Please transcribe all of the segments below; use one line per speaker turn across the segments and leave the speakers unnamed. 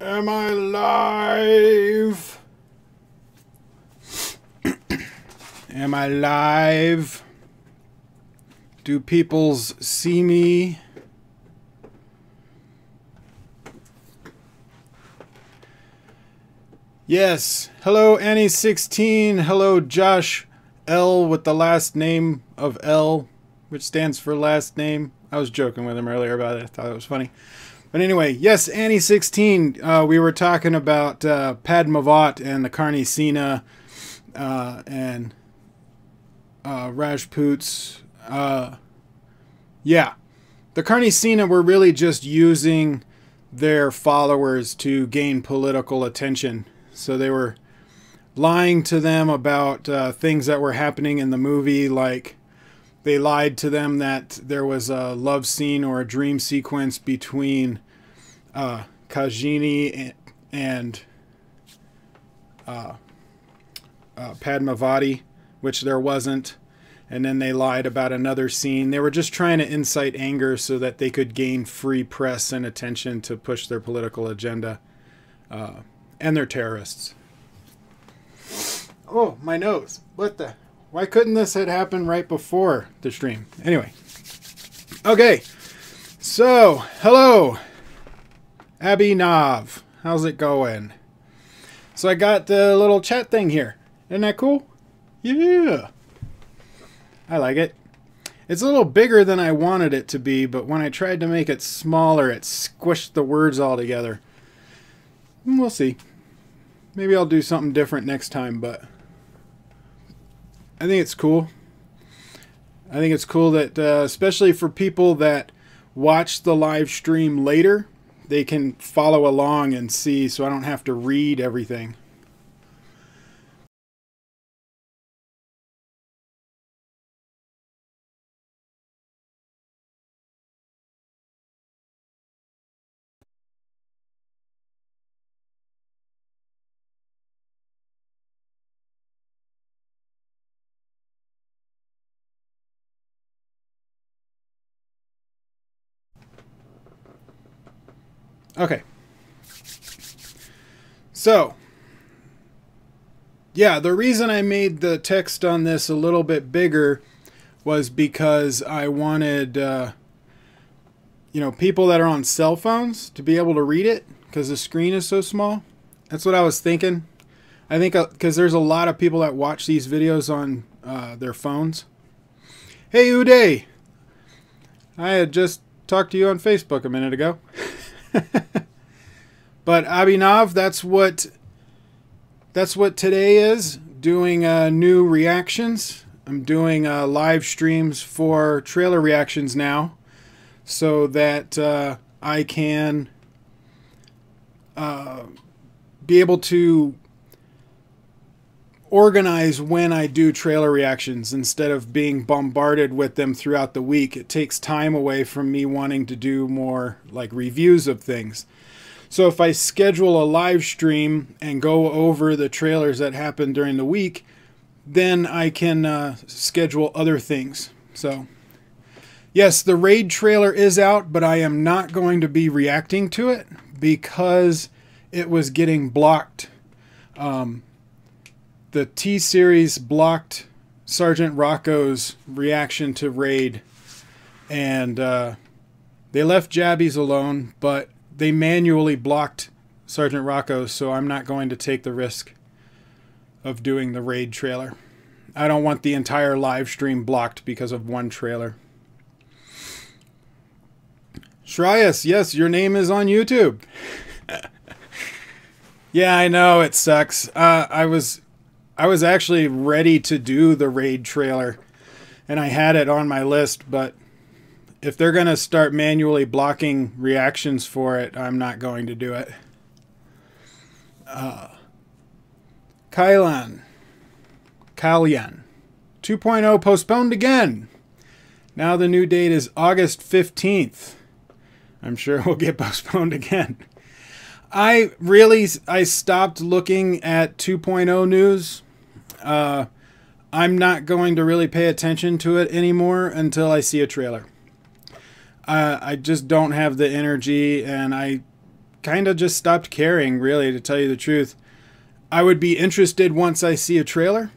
Am I live? Am I live? Do peoples see me? Yes. Hello, Annie16. Hello, Josh L with the last name of L, which stands for last name. I was joking with him earlier about it. I thought it was funny. But anyway, yes, Annie16, we were talking about Padmavat and the Karnisena and Rajputs. Yeah, the Karnisena were really just using their followers to gain political attention. So they were lying to them about things that were happening in the movie, like they lied to them that there was a love scene or a dream sequence between Kajini and Padmavati, which there wasn't. And then they lied about another scene. They were just trying to incite anger so that they could gain free press and attention to push their political agenda. And they're terrorists. Oh, my nose. What the... Why couldn't this have happened right before the stream? Anyway. Okay. So, hello. Abby Nav. How's it going? So I got the little chat thing here. Isn't that cool? Yeah. I like it. It's a little bigger than I wanted it to be, but when I tried to make it smaller, it squished the words all together. We'll see. Maybe I'll do something different next time, but... I think it's cool. I think it's cool that, especially for people that watch the live stream later, they can follow along and see, so I don't have to read everything. Okay. So, yeah, the reason I made the text on this a little bit bigger was because I wanted, people that are on cell phones to be able to read it because the screen is so small. That's what I was thinking. I think because there's a lot of people that watch these videos on their phones. Hey, Uday! I had just talked to you on Facebook a minute ago. But Abhinav, that's what today is, doing new reactions. I'm doing live streams for trailer reactions now so that I can be able to organize when I do trailer reactions instead of being bombarded with them throughout the week. It takes time away from me wanting to do more like reviews of things. So if I schedule a live stream and go over the trailers that happen during the week, then I can schedule other things. So yes, the Raid trailer is out, but I am not going to be reacting to it because it was getting blocked. The T-Series blocked Sergeant Rocco's reaction to Raid, and they left Jabbies alone, but they manually blocked Sergeant Rocco, so I'm not going to take the risk of doing the Raid trailer. I don't want the entire live stream blocked because of one trailer. Shreyas, yes, your name is on YouTube. Yeah, I know, it sucks. I was actually ready to do the Raid trailer, and I had it on my list, but if they're going to start manually blocking reactions for it, I'm not going to do it. Kalyan 2.0 postponed again. Now the new date is August 15th. I'm sure it will get postponed again. I stopped looking at 2.0 news. I'm not going to really pay attention to it anymore until I see a trailer. I just don't have the energy, and I kind of just stopped caring, really, to tell you the truth. I would be interested once I see a trailer,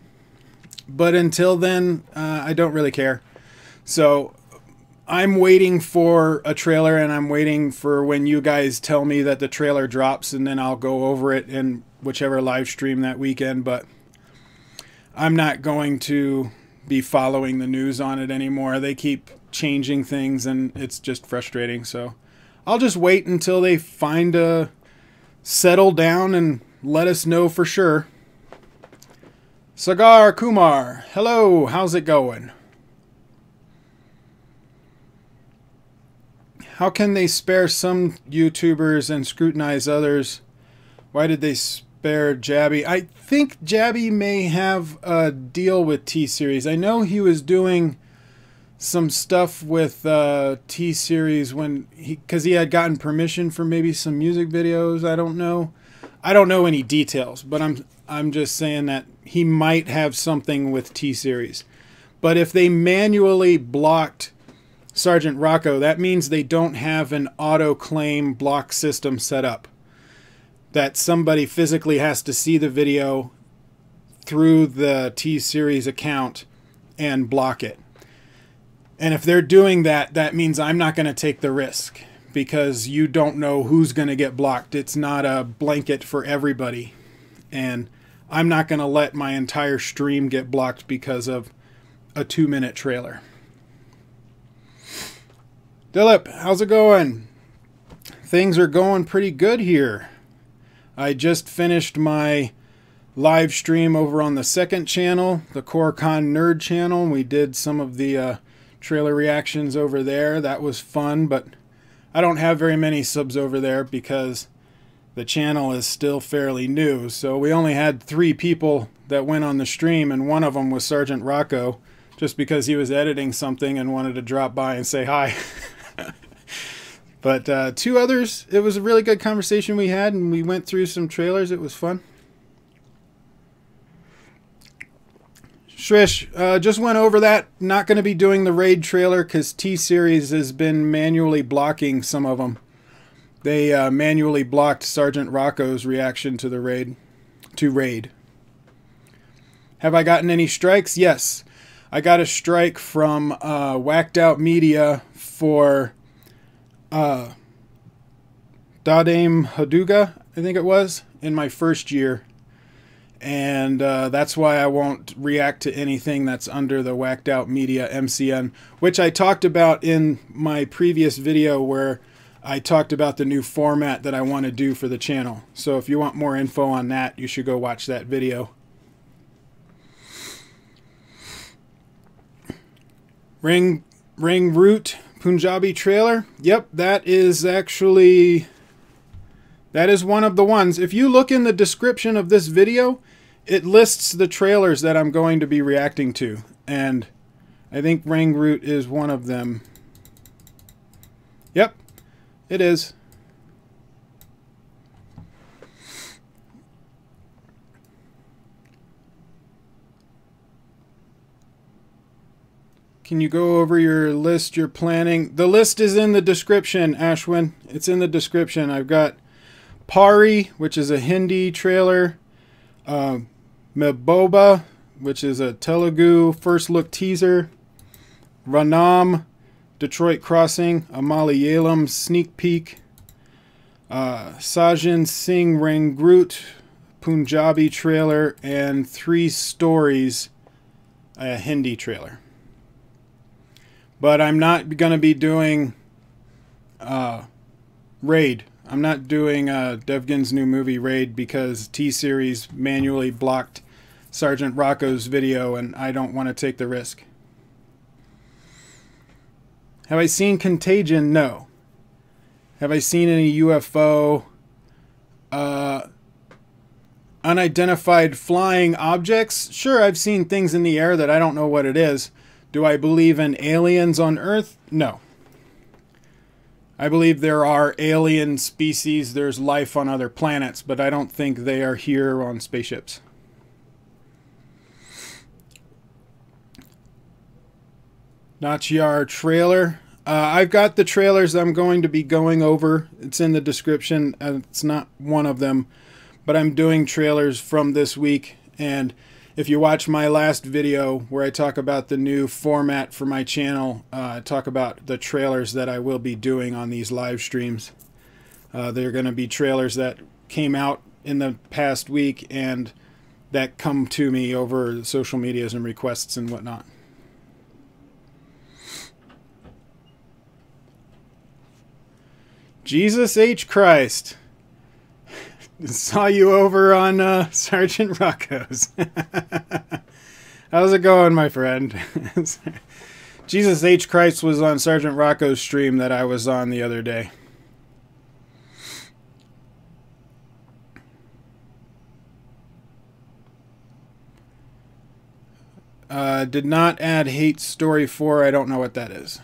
but until then, I don't really care. So I'm waiting for a trailer, and I'm waiting for when you guys tell me that the trailer drops, and then I'll go over it in whichever live stream that weekend. But I'm not going to be following the news on it anymore. They keep changing things, and it's just frustrating. So I'll just wait until they find a settle down and let us know for sure. Sagar Kumar, hello, how's it going? How can they spare some YouTubers and scrutinize others? Why did they spare Jabby? I think Jabby may have a deal with T-Series. I know he was doing some stuff with T-Series because he had gotten permission for maybe some music videos. I don't know. I don't know any details, but I'm just saying that he might have something with T-Series. But if they manually blocked Sergeant Rocco, that means they don't have an auto-claim block system set up. That somebody physically has to see the video through the T-Series account and block it. And if they're doing that, that means I'm not going to take the risk, because you don't know who's going to get blocked. It's not a blanket for everybody. And I'm not going to let my entire stream get blocked because of a 2-minute trailer. Dilip, how's it going? Things are going pretty good here. I just finished my live stream over on the second channel, the Koricon Nerd channel. We did some of the trailer reactions over there. That was fun, but I don't have very many subs over there because the channel is still fairly new. So we only had 3 people that went on the stream, and one of them was Sergeant Rocco, just because he was editing something and wanted to drop by and say hi. But 2 others, it was a really good conversation we had, and we went through some trailers. It was fun. Shrish, just went over that. Not going to be doing the Raid trailer because T-Series has been manually blocking some of them. They manually blocked Sergeant Rocco's reaction to the Raid. Have I gotten any strikes? Yes. I got a strike from Whacked Out Media for Dadame Haduga, I think it was, in my first year. And that's why I won't react to anything that's under the Whacked Out Media MCN, which I talked about in my previous video where I talked about the new format that I want to do for the channel. So if you want more info on that, you should go watch that video. Rangroot Punjabi trailer. Yep, that is one of the ones. If you look in the description of this video, it lists the trailers that I'm going to be reacting to, and I think Rangroot is one of them. Yep, it is. Can you go over your list you're planning? The list is in the description, Ashwin. It's in the description. I've got Pari, which is a Hindi trailer. Mehbooba, which is a Telugu first look teaser. Ranam, Detroit Crossing, a Malayalam sneak peek. SAJJAN SINGH Rangroot, Punjabi trailer. And 3 Storeys, a Hindi trailer. But I'm not going to be doing Raid. I'm not doing Devgin's new movie Raid because T-Series manually blocked Sergeant Rocco's video, and I don't want to take the risk. Have I seen Contagion? No. Have I seen any UFO? Unidentified flying objects? Sure, I've seen things in the air that I don't know what it is. Do I believe in aliens on Earth? No. I believe there are alien species, there's life on other planets, but I don't think they are here on spaceships. Nachyar trailer. I've got the trailers I'm going to be going over. It's in the description. It's not one of them, but I'm doing trailers from this week. And if you watch my last video where I talk about the new format for my channel, I talk about the trailers that I will be doing on these live streams. They're going to be trailers that came out in the past week and that come to me over social medias and requests and whatnot. Jesus H. Christ. Saw you over on Sergeant Rocco's. How's it going, my friend? Jesus H. Christ was on Sergeant Rocco's stream that I was on the other day. Did not add Hate Story 4. I don't know what that is.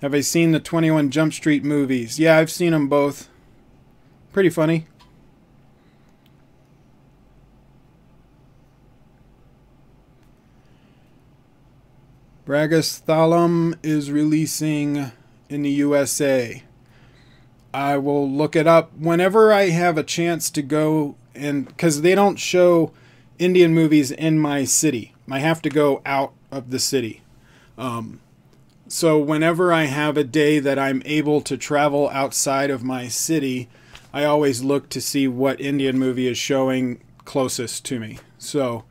Have I seen the 21 Jump Street movies? Yeah, I've seen them both. Pretty funny. Bragasthalum is releasing in the USA. I will look it up whenever I have a chance to go, and because they don't show Indian movies in my city. I have to go out of the city. So whenever I have a day that I'm able to travel outside of my city, I always look to see what Indian movie is showing closest to me. So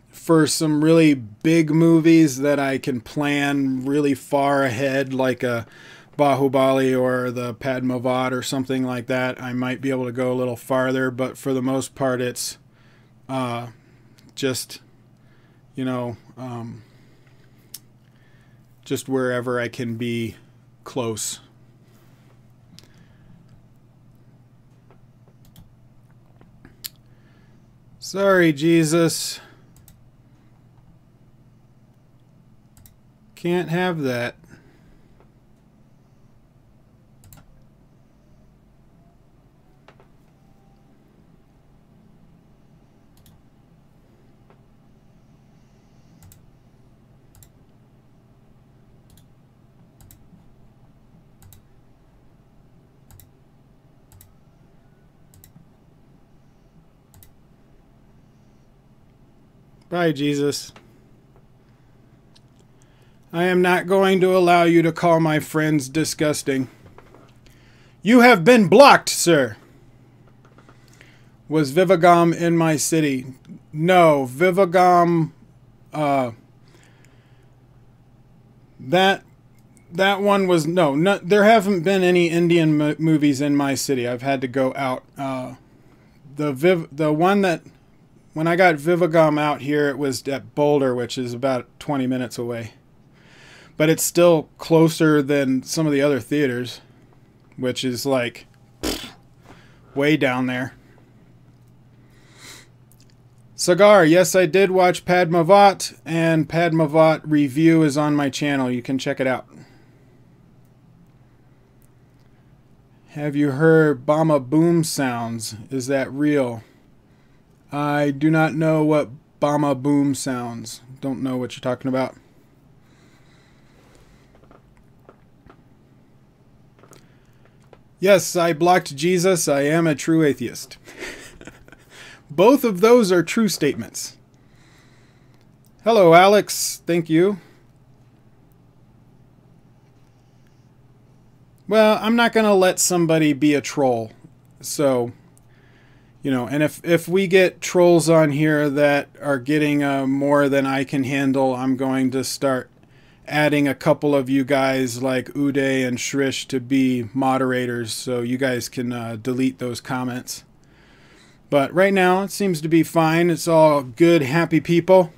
for some really big movies that I can plan really far ahead, like a Bahubali or the Padmavat or something like that, I might be able to go a little farther. But for the most part, it's just, you know, just wherever I can be close. Sorry, Jesus. Can't have that. Bye, Jesus. I am not going to allow you to call my friends disgusting. You have been blocked, sir. Was Vivagam in my city? No, Vivagam, that one was, no, there haven't been any Indian movies in my city. I've had to go out. The one that, when I got Vivagam out here, it was at Boulder, which is about 20 minutes away. But it's still closer than some of the other theaters, which is like way down there. Sagar, yes, I did watch Padmavat, and Padmavat review is on my channel. You can check it out. Have you heard Bama Boom sounds? Is that real? I do not know what Bama Boom sounds. Don't know what you're talking about. Yes, I blocked Jesus. I am a true atheist. Both of those are true statements. Hello, Alex. Thank you. Well, I'm not going to let somebody be a troll. So, you know, and if we get trolls on here that are getting more than I can handle, I'm going to start adding a couple of you guys like Uday and Shrish to be moderators so you guys can delete those comments. But right now it seems to be fine. It's all good, happy people.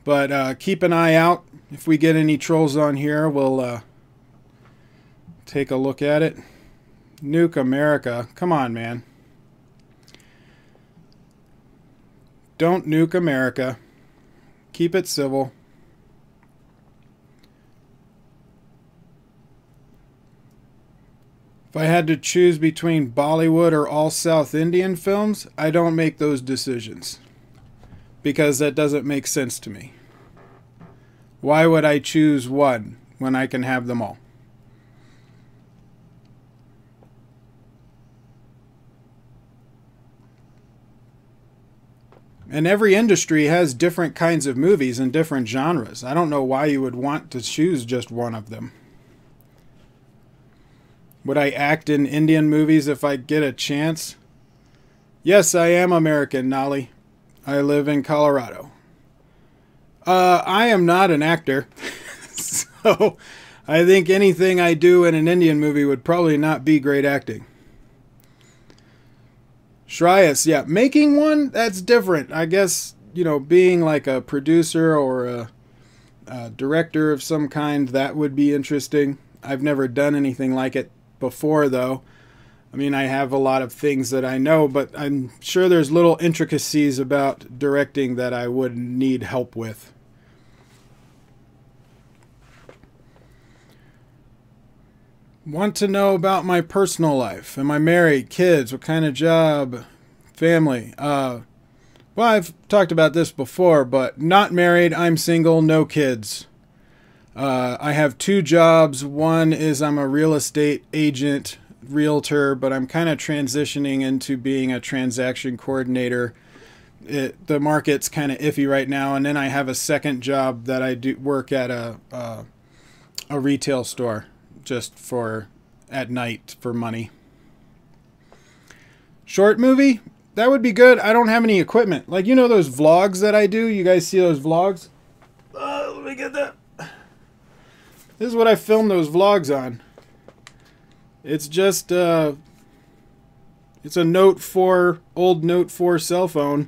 But keep an eye out. If we get any trolls on here, we'll take a look at it. Nuke America. Come on, man. Don't nuke America. Keep it civil. If I had to choose between Bollywood or all South Indian films, I don't make those decisions. Because that doesn't make sense to me. Why would I choose one when I can have them all? And every industry has different kinds of movies and different genres. I don't know why you would want to choose just one of them. Would I act in Indian movies if I get a chance? Yes, I am American, Nolly. I live in Colorado. I am not an actor. So I think anything I do in an Indian movie would probably not be great acting. Shreyas, yeah. Making one, that's different. I guess, you know, being like a producer or a director of some kind, that would be interesting. I've never done anything like it before, though. I mean, I have a lot of things that I know, but I'm sure there's little intricacies about directing that I would need help with. Want to know about my personal life. Am I married? Kids? What kind of job? Family? Well, I've talked about this before, but not married. I'm single. No kids. I have 2 jobs. One is I'm a real estate agent, realtor, but I'm kind of transitioning into being a transaction coordinator. The market's kind of iffy right now. And then I have a second job that I do work at a retail store. Just for at night for money. Short movie? That would be good. I don't have any equipment. Like, you know those vlogs that I do? You guys see those vlogs? Let me get that. This is what I film those vlogs on. It's just, it's a Note 4, old Note 4 cell phone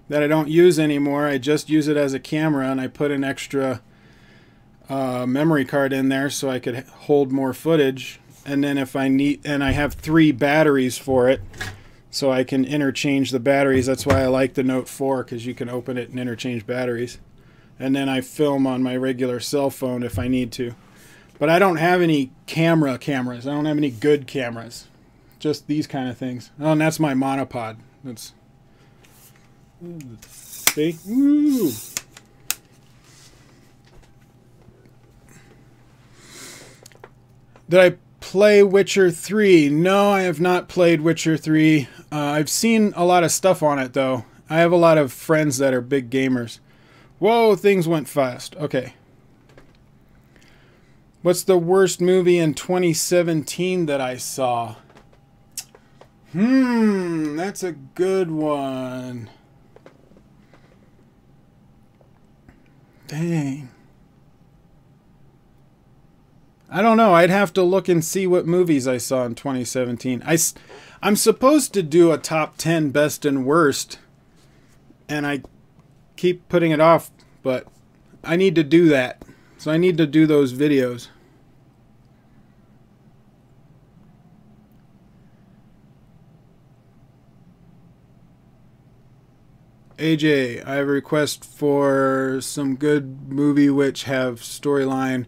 that I don't use anymore. I just use it as a camera, and I put an extra memory card in there so I could hold more footage. And then if I need, and I have 3 batteries for it, so I can interchange the batteries. That's why I like the Note 4, because you can open it and interchange batteries. And then I film on my regular cell phone if I need to. But I don't have any cameras. I don't have any good cameras. Just these kind of things. Oh, and that's my monopod. That's, see? Woo! Did I play Witcher 3? No, I have not played Witcher 3. I've seen a lot of stuff on it, though. I have a lot of friends that are big gamers. Whoa, things went fast. Okay. What's the worst movie in 2017 that I saw? That's a good one. Dang. I don't know. I'd have to look and see what movies I saw in 2017. I'm supposed to do a top 10 best and worst, and I keep putting it off, but I need to do that. So I need to do those videos. AJ, I have a request for some good movie which have storyline.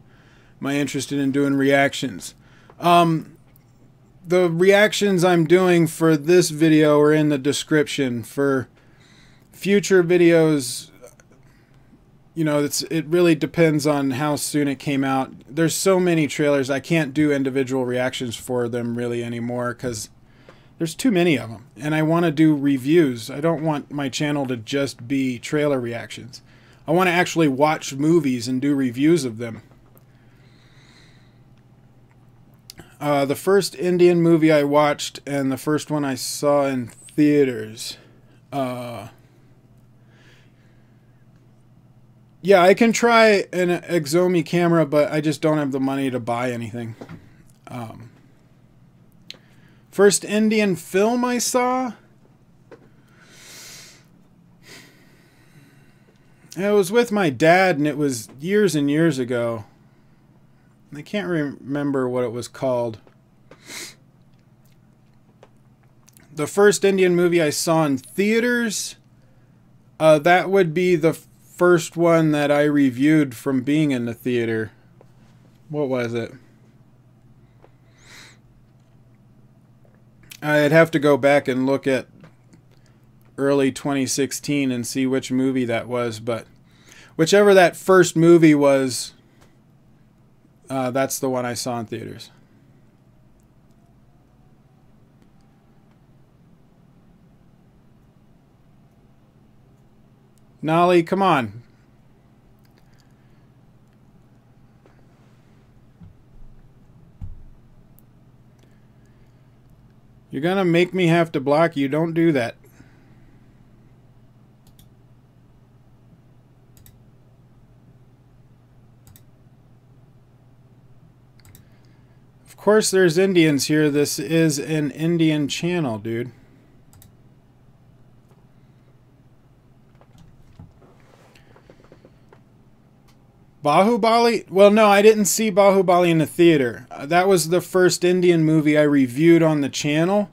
Am I interested in doing reactions? The reactions I'm doing for this video are in the description. For future videos, you know, it really depends on how soon it came out. There's so many trailers, I can't do individual reactions for them really anymore because there's too many of them. And I want to do reviews. I don't want my channel to just be trailer reactions. I want to actually watch movies and do reviews of them. The first Indian movie I watched, and the first one I saw in theaters. Yeah, I can try an Exomi camera, but I just don't have the money to buy anything. First Indian film I saw? It was with my dad, and it was years and years ago. I can't remember what it was called. The first Indian movie I saw in theaters, that would be the first one that I reviewed from being in the theater. What was it? I'd have to go back and look at early 2016 and see which movie that was, but Whichever that first movie was, that's the one I saw in theaters. Nolly, come on. You're gonna make me have to block you. Don't do that. Of course there's Indians here. This is an Indian channel, dude. Bahubali? Well, no, I didn't see Bahubali in the theater. That was the first Indian movie I reviewed on the channel.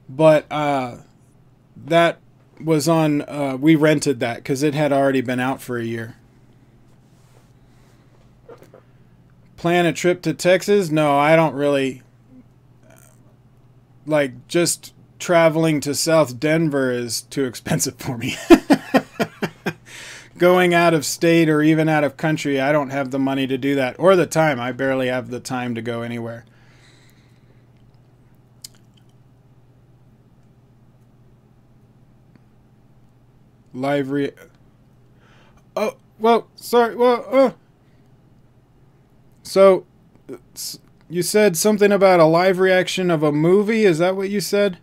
But that was on... we rented that because it had already been out for a year. Plan a trip to Texas? No, I don't really... Like, just traveling to South Denver is too expensive for me. Going out of state or even out of country, I don't have the money to do that. Or the time. I barely have the time to go anywhere. Live Oh, well, sorry. Well, So, you said something about a live reaction of a movie? Is that what you said?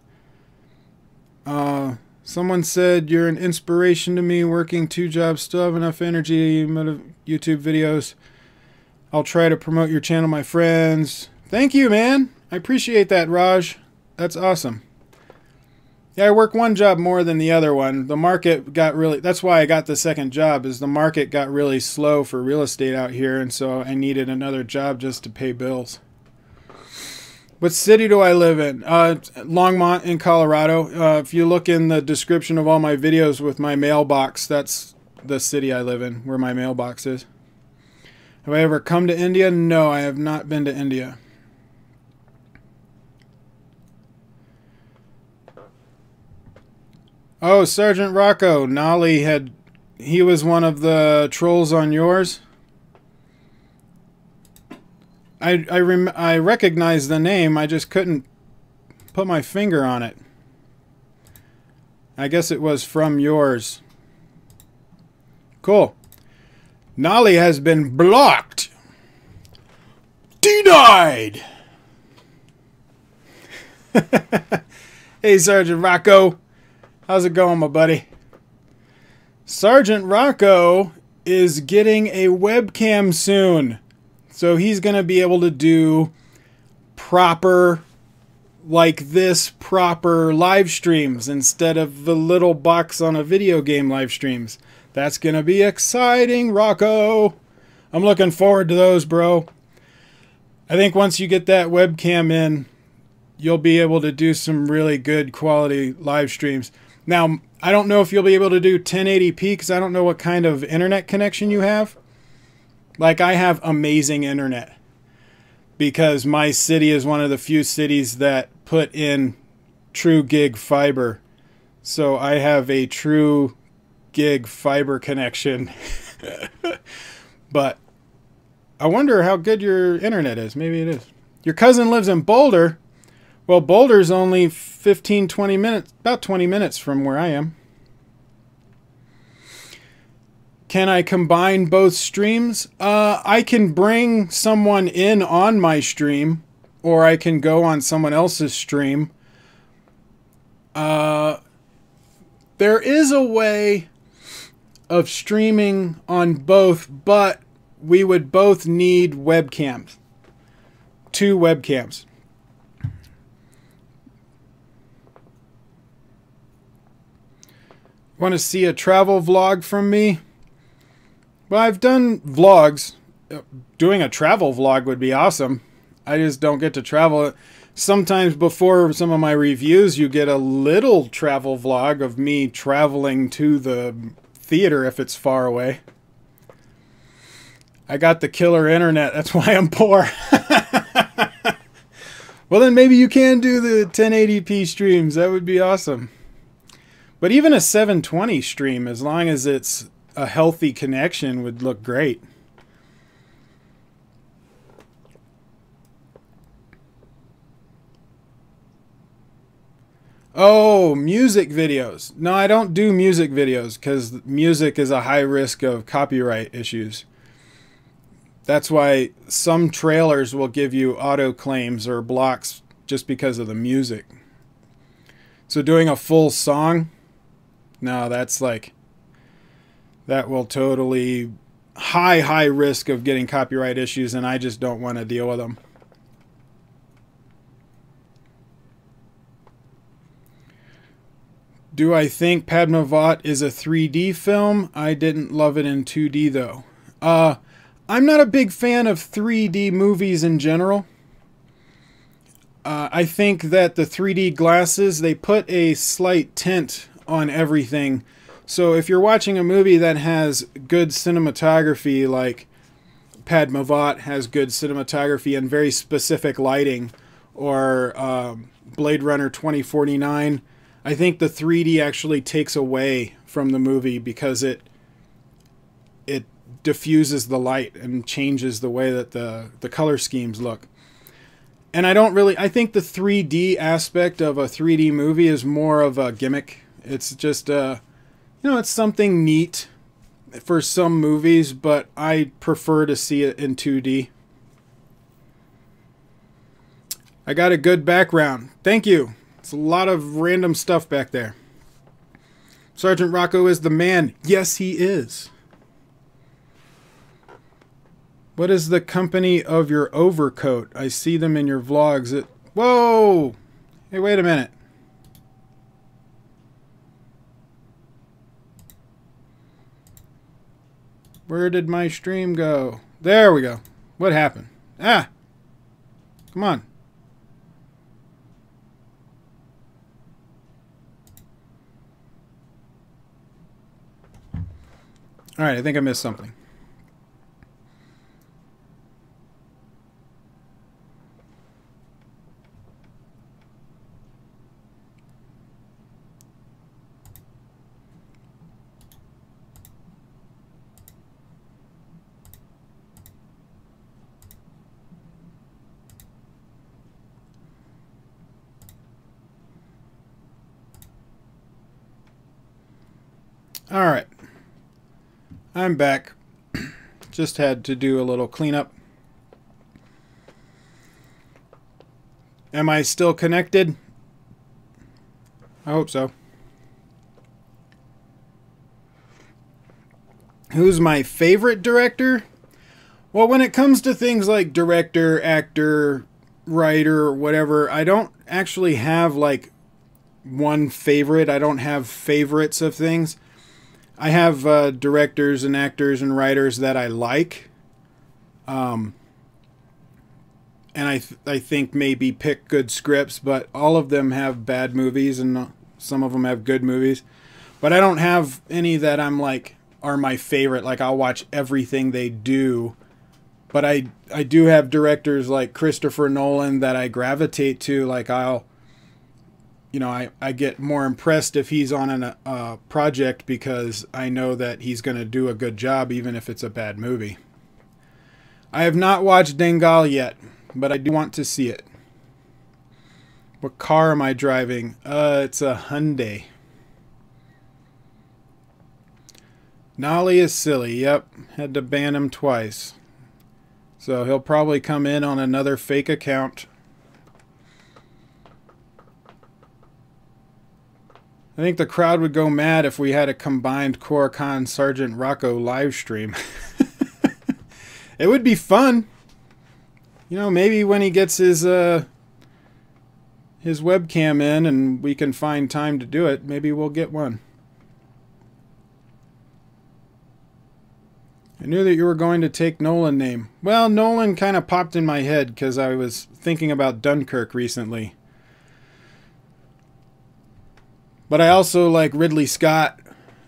Someone said, you're an inspiration to me, working 2 jobs, still have enough energy, YouTube videos. I'll try to promote your channel, my friends. Thank you, man. I appreciate that, Raj. That's awesome. Yeah, I work one job more than the other one. The market got really... That's why I got the second job, is the market got really slow for real estate out here, and so I needed another job just to pay bills. What city do I live in? Longmont in Colorado. If you look in the description of all my videos with my mailbox, that's the city I live in, where my mailbox is. Have I ever come to India? No, I have not been to India. Oh, Sergeant Rocco. Nolly had... He was one of the trolls on yours? I recognize the name, I just couldn't put my finger on it. I guess it was from yours. Cool. Nolly has been blocked. Denied. Hey, Sergeant Rocco. How's it going, my buddy? Sergeant Rocco is getting a webcam soon. So he's going to be able to do proper, like this, proper live streams instead of the little box on a video game live streams. That's going to be exciting, Rocco. I'm looking forward to those, bro. I think once you get that webcam in, you'll be able to do some really good quality live streams. Now, I don't know if you'll be able to do 1080p because I don't know what kind of internet connection you have. Like, I have amazing internet because my city is one of the few cities that put in true gig fiber. So I have a true gig fiber connection. But I wonder how good your internet is. Maybe it is. Your cousin lives in Boulder. Well, Boulder's only 15, 20 minutes, about 20 minutes from where I am. Can I combine both streams? I can bring someone in on my stream, or I can go on someone else's stream. There is a way of streaming on both, but we would both need webcams. 2 webcams. Want to see a travel vlog from me? Well, I've done vlogs. Doing a travel vlog would be awesome. I just don't get to travel. Sometimes before some of my reviews, you get a little travel vlog of me traveling to the theater if it's far away. I got the killer internet. That's why I'm poor. Well, then maybe you can do the 1080p streams. That would be awesome. But even a 720 stream, as long as it's a healthy connection would look great. Oh, music videos. No, I don't do music videos because music is a high risk of copyright issues. That's why some trailers will give you auto claims or blocks just because of the music. So doing a full song, no, that's like, that will totally high risk of getting copyright issues, and I just don't want to deal with them. Do I think Padmavat is a 3D film? I didn't love it in 2D though. I'm not a big fan of 3D movies in general. I think that the 3D glasses, they put a slight tint on everything. So if you're watching a movie that has good cinematography, like Padmavat has good cinematography and very specific lighting, or Blade Runner 2049, I think the 3D actually takes away from the movie because it diffuses the light and changes the way that the color schemes look. And I think the 3D aspect of a 3D movie is more of a gimmick. It's just, it's something neat for some movies, but I prefer to see it in 2D. I got a good background. Thank you. It's a lot of random stuff back there. Sergeant Rocco is the man. Yes, he is. What is the company of your overcoat? I see them in your vlogs. Whoa! Hey, wait a minute. Where did my stream go? There we go. What happened? Ah! Come on. Alright, I think I missed something. Alright. I'm back. Just had to do a little cleanup. Am I still connected? I hope so. Who's my favorite director? Well, when it comes to things like director, actor, writer, whatever, I don't actually have like one favorite. I don't have favorites of things. I have directors and actors and writers that I like, and I think maybe pick good scripts, but all of them have bad movies and some of them have good movies. But I don't have any that I'm like are my favorite. Like I'll watch everything they do. But I do have directors like Christopher Nolan that I gravitate to. Like I get more impressed if he's on a project because I know that he's going to do a good job even if it's a bad movie. I have not watched Dangal yet, but I do want to see it. What car am I driving? It's a Hyundai. Nolly is silly. Yep, had to ban him twice. So he'll probably come in on another fake account. I think the crowd would go mad if we had a combined Koricon Sergeant Rocco live stream. It would be fun. You know, maybe when he gets his webcam in and we can find time to do it, maybe we'll get one. I knew that you were going to take Nolan name. Well, Nolan kind of popped in my head because I was thinking about Dunkirk recently. But I also like Ridley Scott.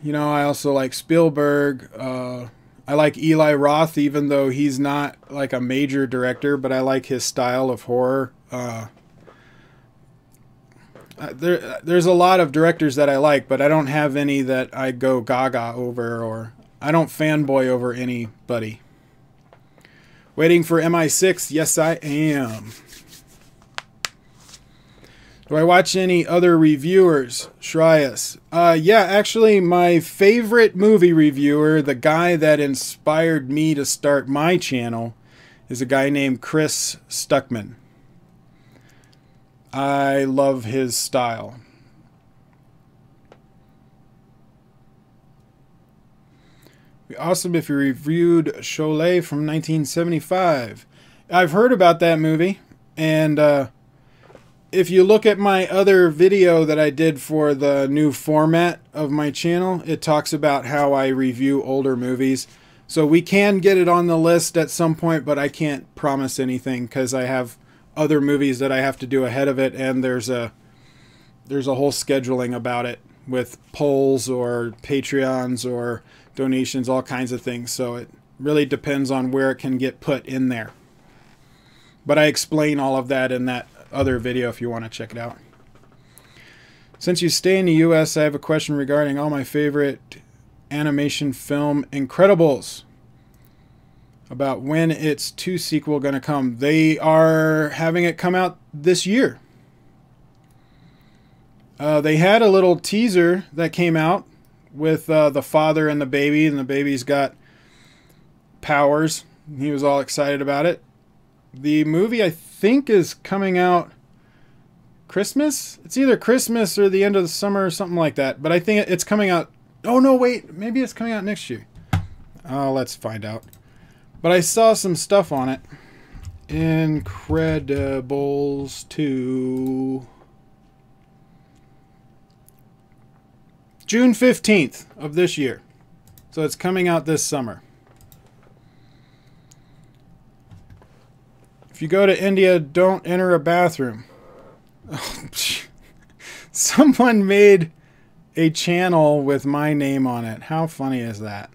You know, I also like Spielberg. I like Eli Roth, even though he's not like a major director, but I like his style of horror. There's a lot of directors that I like, but I don't have any that I go gaga over or I don't fanboy over anybody. Waiting for MI6? Yes, I am. Do I watch any other reviewers? Shreyas. Yeah, actually, my favorite movie reviewer, the guy that inspired me to start my channel, is a guy named Chris Stuckman. I love his style. It'd be awesome if you reviewed Sholay from 1975. I've heard about that movie, and if you look at my other video that I did for the new format of my channel, it talks about how I review older movies. So we can get it on the list at some point, but I can't promise anything because I have other movies that I have to do ahead of it, and there's a whole scheduling about it with polls or Patreons or donations, all kinds of things. So it really depends on where it can get put in there. But I explain all of that in that other video if you want to check it out. Since you stay in the US, I have a question regarding all my favorite animation film, Incredibles. About when its 2 sequel going to come. They are having it come out this year. They had a little teaser that came out with the father and the baby's got powers. He was all excited about it. The movie, I think, is coming out Christmas? It's either Christmas or the end of the summer or something like that. But I think it's coming out... Oh, no, wait. Maybe it's coming out next year. Oh, let's find out. But I saw some stuff on it. Incredibles 2... June 15th of this year. So it's coming out this summer. If you go to India, don't enter a bathroom. Someone made a channel with my name on it. How funny is that?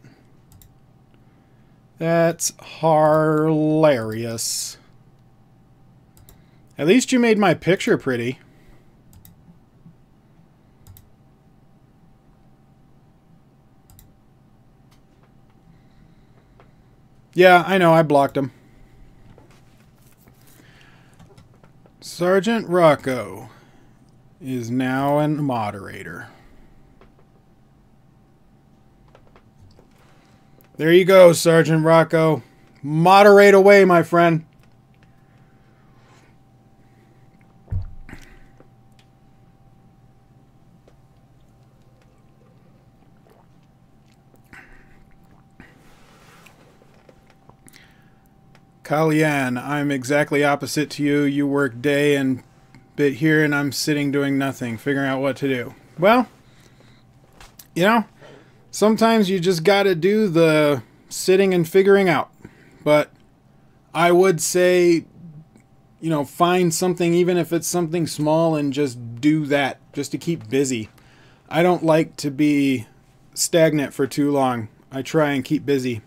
That's hilarious. At least you made my picture pretty. Yeah, I know, I blocked him. Sergeant Rocco is now a moderator. There you go, Sergeant Rocco. Moderate away, my friend. Kalyan, I'm exactly opposite to you. You work day and bit here, and I'm sitting doing nothing, figuring out what to do. Well, you know, sometimes you just got to do the sitting and figuring out. But I would say, you know, find something, even if it's something small, and just do that, just to keep busy. I don't like to be stagnant for too long. I try and keep busy.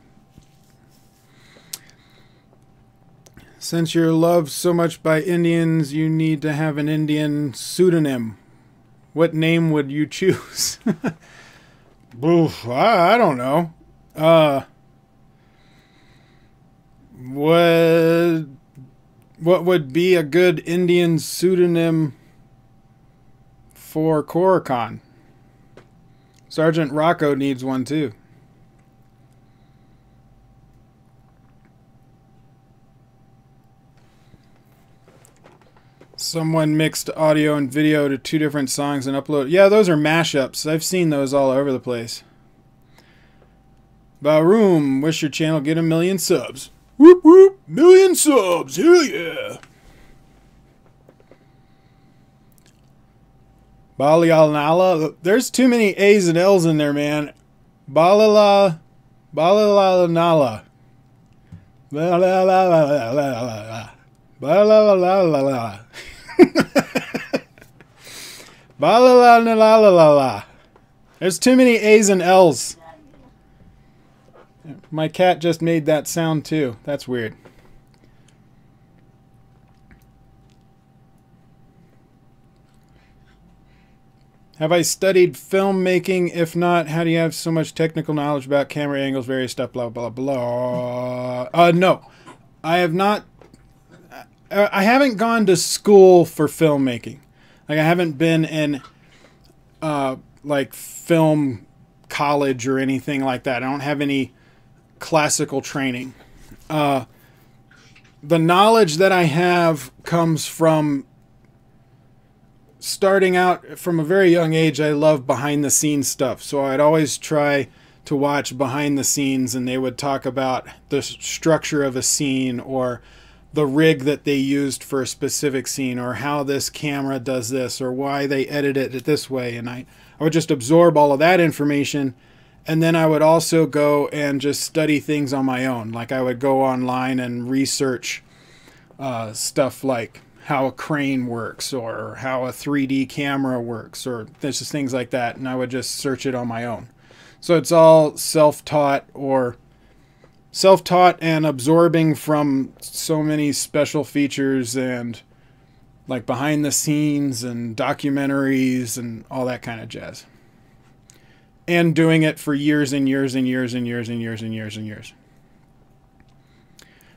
Since you're loved so much by Indians, you need to have an Indian pseudonym. What name would you choose? Oof, I don't know. What would be a good Indian pseudonym for Koricon? Sergeant Rocco needs one too. Someone mixed audio and video to 2 different songs and uploaded. Yeah, those are mashups. I've seen those all over the place. Baroom, wish your channel get 1 million subs. Whoop whoop, 1 million subs, hell yeah. Balialnala, there's too many A's and L's in there, man. Balilanala. Balilanala. Balilalala. Balilalala. There's too many A's and L's. My cat just made that sound too. That's weird. Have I studied filmmaking? If not, how do you have so much technical knowledge about camera angles, various stuff, blah, blah, blah? No. I have not. I haven't gone to school for filmmaking. Like, I haven't been in, like, film college or anything like that. I don't have any classical training. The knowledge that I have comes from starting out from a very young age. I love behind the scenes stuff. So I'd always try to watch behind the scenes, and they would talk about the structure of a scene or the rig that they used for a specific scene or how this camera does this or why they edited it this way. And I would just absorb all of that information. And then I would also go and just study things on my own. Like, I would go online and research stuff like how a crane works or how a 3D camera works or there's just things like that. And I would just search it on my own. So it's all self-taught and absorbing from so many special features and like behind the scenes and documentaries and all that kind of jazz. And doing it for years and years and years and years and years and years and years.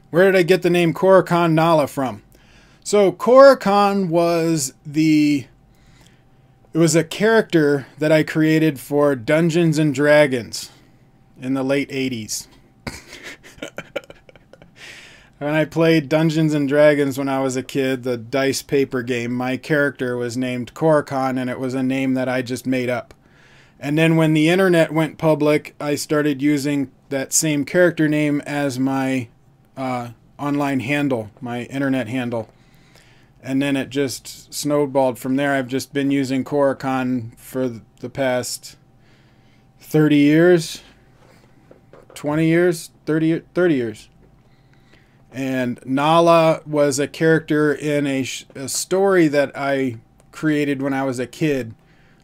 Where did I get the name Koricon Nala from? So Koricon was it was a character that I created for Dungeons and Dragons in the late 80s. When I played Dungeons and Dragons when I was a kid, the dice paper game, my character was named Koricon, and it was a name that I just made up. And then when the internet went public, I started using that same character name as my online handle, my internet handle. And then it just snowballed from there. I've just been using Koricon for the past 30 years, 20 years, 30 years. And Nala was a character in a story that I created when I was a kid,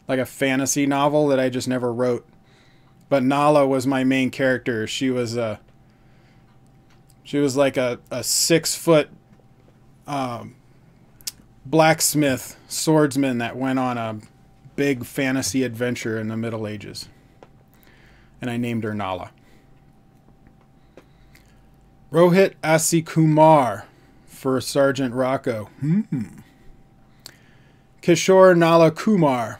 like a fantasy novel that I just never wrote. But Nala was my main character. She was like a 6-foot blacksmith swordsman that went on a big fantasy adventure in the Middle Ages. And I named her Nala. Rohit Asikumar for Sergeant Rocco. Kishore Nala Kumar.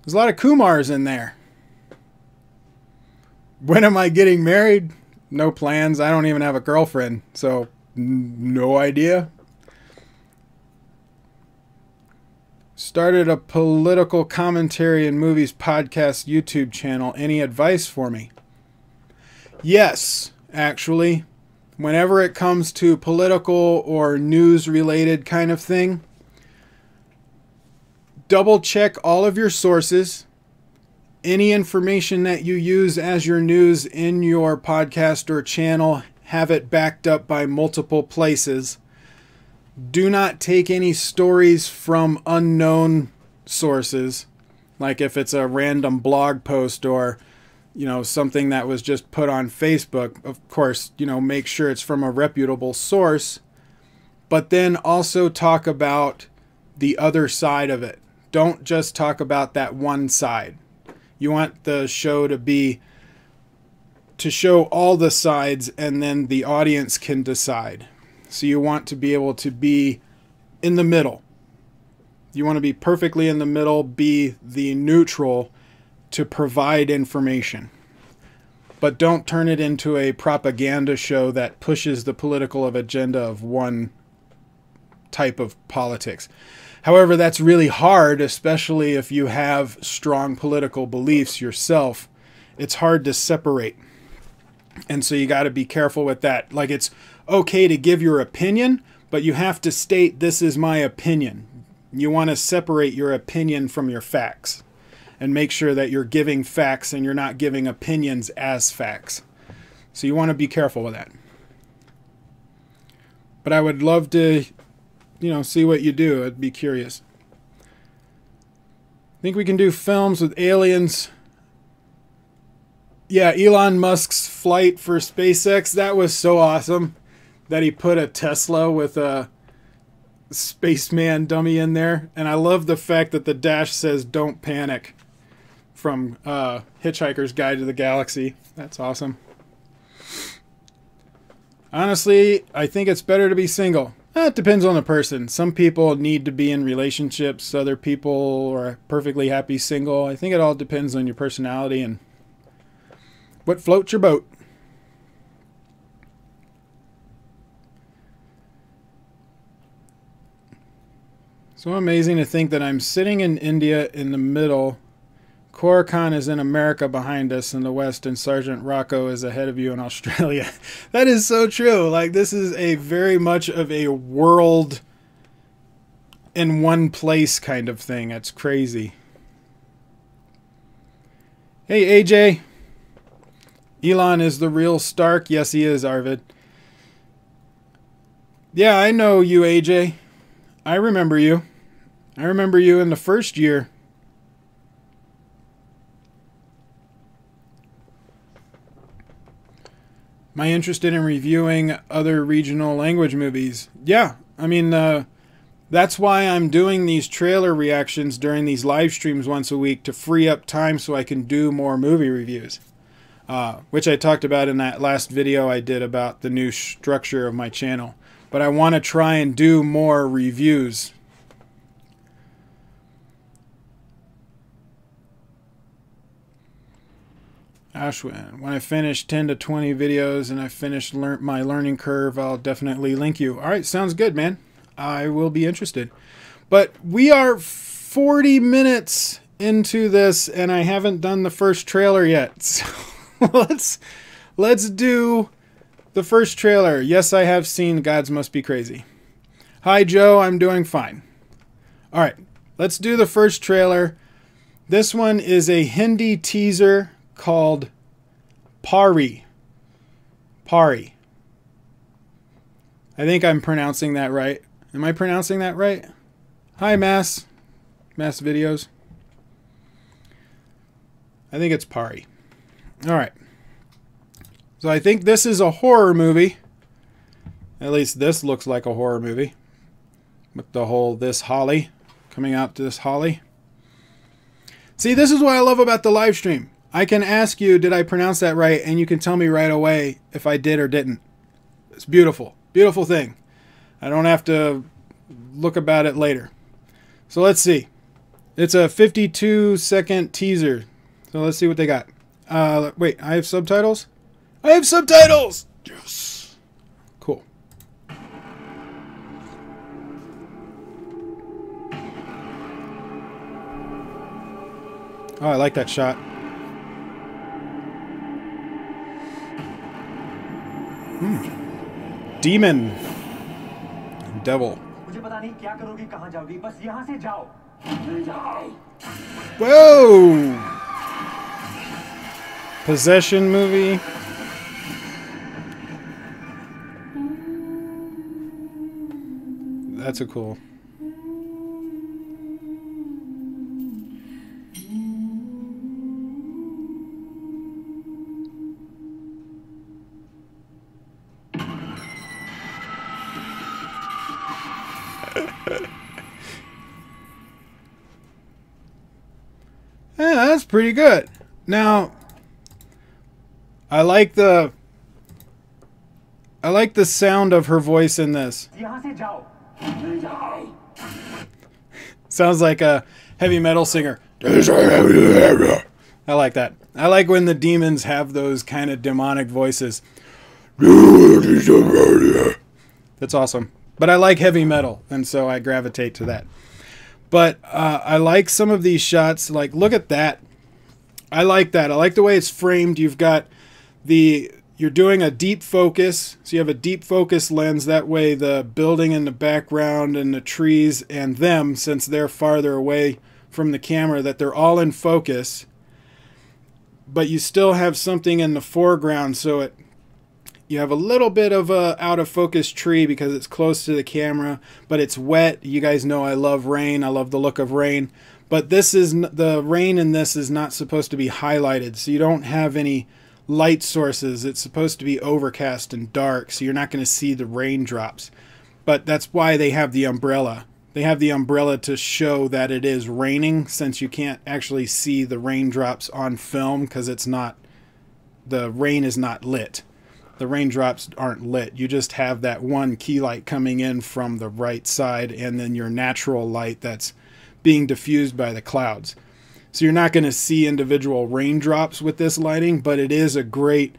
There's a lot of Kumars in there. When am I getting married? No plans. I don't even have a girlfriend, so no idea. Started a political commentary and movies podcast YouTube channel. Any advice for me? Yes, actually. Whenever it comes to political or news-related kind of thing, double check all of your sources. Any information that you use as your news in your podcast or channel, have it backed up by multiple places. Do not take any stories from unknown sources, like if it's a random blog post or, something that was just put on Facebook. Of course, make sure it's from a reputable source, but then also talk about the other side of it. Don't just talk about that one side. You want the show to show all the sides, and then the audience can decide. So you want to be able to be in the middle. You want to be perfectly in the middle, be the neutral to provide information. But don't turn it into a propaganda show that pushes the political agenda of one type of politics. However, that's really hard, especially if you have strong political beliefs yourself. It's hard to separate. And so you got to be careful with that. Like, it's okay to give your opinion, but you have to state, this is my opinion. You want to separate your opinion from your facts and make sure that you're giving facts and you're not giving opinions as facts. So you want to be careful with that. But I would love to, see what you do. I'd be curious. Think we can do films with aliens. Yeah, Elon Musk's flight for SpaceX, that was so awesome that he put a Tesla with a spaceman dummy in there. And I love the fact that the dash says "Don't Panic" from Hitchhiker's Guide to the Galaxy. That's awesome. Honestly, I think it's better to be single. It depends on the person. Some people need to be in relationships. Other people are perfectly happy single. I think it all depends on your personality and what floats your boat. So amazing to think that I'm sitting in India in the middle. Koricon is in America behind us in the west, and Sergeant Rocco is ahead of you in Australia. That is so true. Like, this is a very much of a world in one place kind of thing. That's crazy. Hey, AJ. Elon is the real Stark. Yes, he is, Arvid. Yeah, I know you, AJ. I remember you. I remember you in the first year. Am I interested in reviewing other regional language movies? Yeah, I mean, that's why I'm doing these trailer reactions during these live streams once a week to free up time so I can do more movie reviews. Which I talked about in that last video I did about the new structure of my channel. But I want to try and do more reviews. Ashwin, when I finish 10 to 20 videos and I finish my learning curve, I'll definitely link you. All right, sounds good, man. I will be interested. But we are 40 minutes into this and I haven't done the first trailer yet. So let's do the first trailer. Yes, I have seen Gods Must Be Crazy. Hi, Joe. I'm doing fine. All right, let's do the first trailer. This one is a Hindi teaser called Pari. Pari. I think I'm pronouncing that right. Am I pronouncing that right? Hi, Mass Videos. I think it's Pari. All right. So I think this is a horror movie. At least this looks like a horror movie. With the whole this Holly coming out to this Holly. See, this is what I love about the live stream. I can ask you, did I pronounce that right? And you can tell me right away if I did or didn't. It's beautiful. Beautiful thing. I don't have to look about it later. So let's see. It's a 52-second teaser. So let's see what they got. Wait, I have subtitles? I have subtitles! Yes. Cool. Oh, I like that shot. Demon. Devil. Whoa! Possession movie. That's a cool. Yeah, that's pretty good. Now, I like the sound of her voice in this. Sounds like a heavy metal singer. I like that. I like when the demons have those kind of demonic voices. That's awesome. But I like heavy metal, and so I gravitate to that. But I like some of these shots. Like, look at that. I like that. I like the way it's framed. You've got you're doing a deep focus. So you have a deep focus lens. That way the building in the background and the trees and them, since they're farther away from the camera, that they're all in focus. But you still have something in the foreground, so you have a little bit of a out of focus tree because it's close to the camera, but it's wet. You guys know I love rain. I love the look of rain. But the rain in this is not supposed to be highlighted, so you don't have any light sources. It's supposed to be overcast and dark, so you're not going to see the raindrops. But that's why they have the umbrella. They have the umbrella to show that it is raining, since you can't actually see the raindrops on film because it's not, the rain is not lit. The raindrops aren't lit. You just have that one key light coming in from the right side, and then your natural light that's being diffused by the clouds. So you're not going to see individual raindrops with this lighting, but it is a great,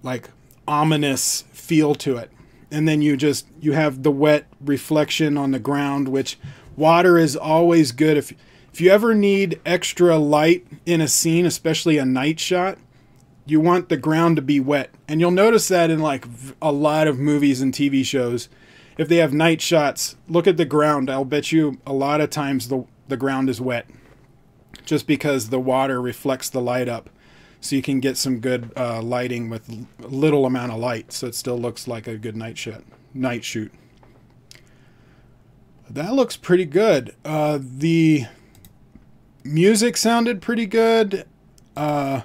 like, ominous feel to it. And then you have the wet reflection on the ground, which water is always good. If you ever need extra light in a scene, especially a night shot, you want the ground to be wet. And you'll notice that in like a lot of movies and TV shows. If they have night shots, look at the ground. I'll bet you a lot of times the ground is wet, just because the water reflects the light up. So you can get some good lighting with little amount of light, so it still looks like a good night shoot. That looks pretty good. The music sounded pretty good. I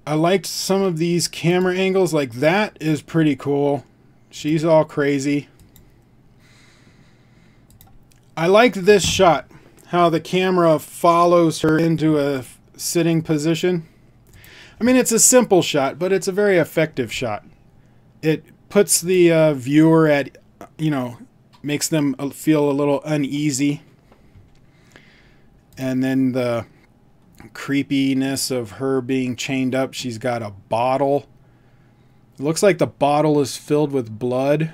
liked some of these camera angles. Like, that is pretty cool. She's all crazy. I liked this shot, how the camera follows her into a sitting position. I mean, it's a simple shot, but it's a very effective shot. It puts the viewer at, makes them feel a little uneasy. And then the creepiness of her being chained up. She's got a bottle. It looks like the bottle is filled with blood.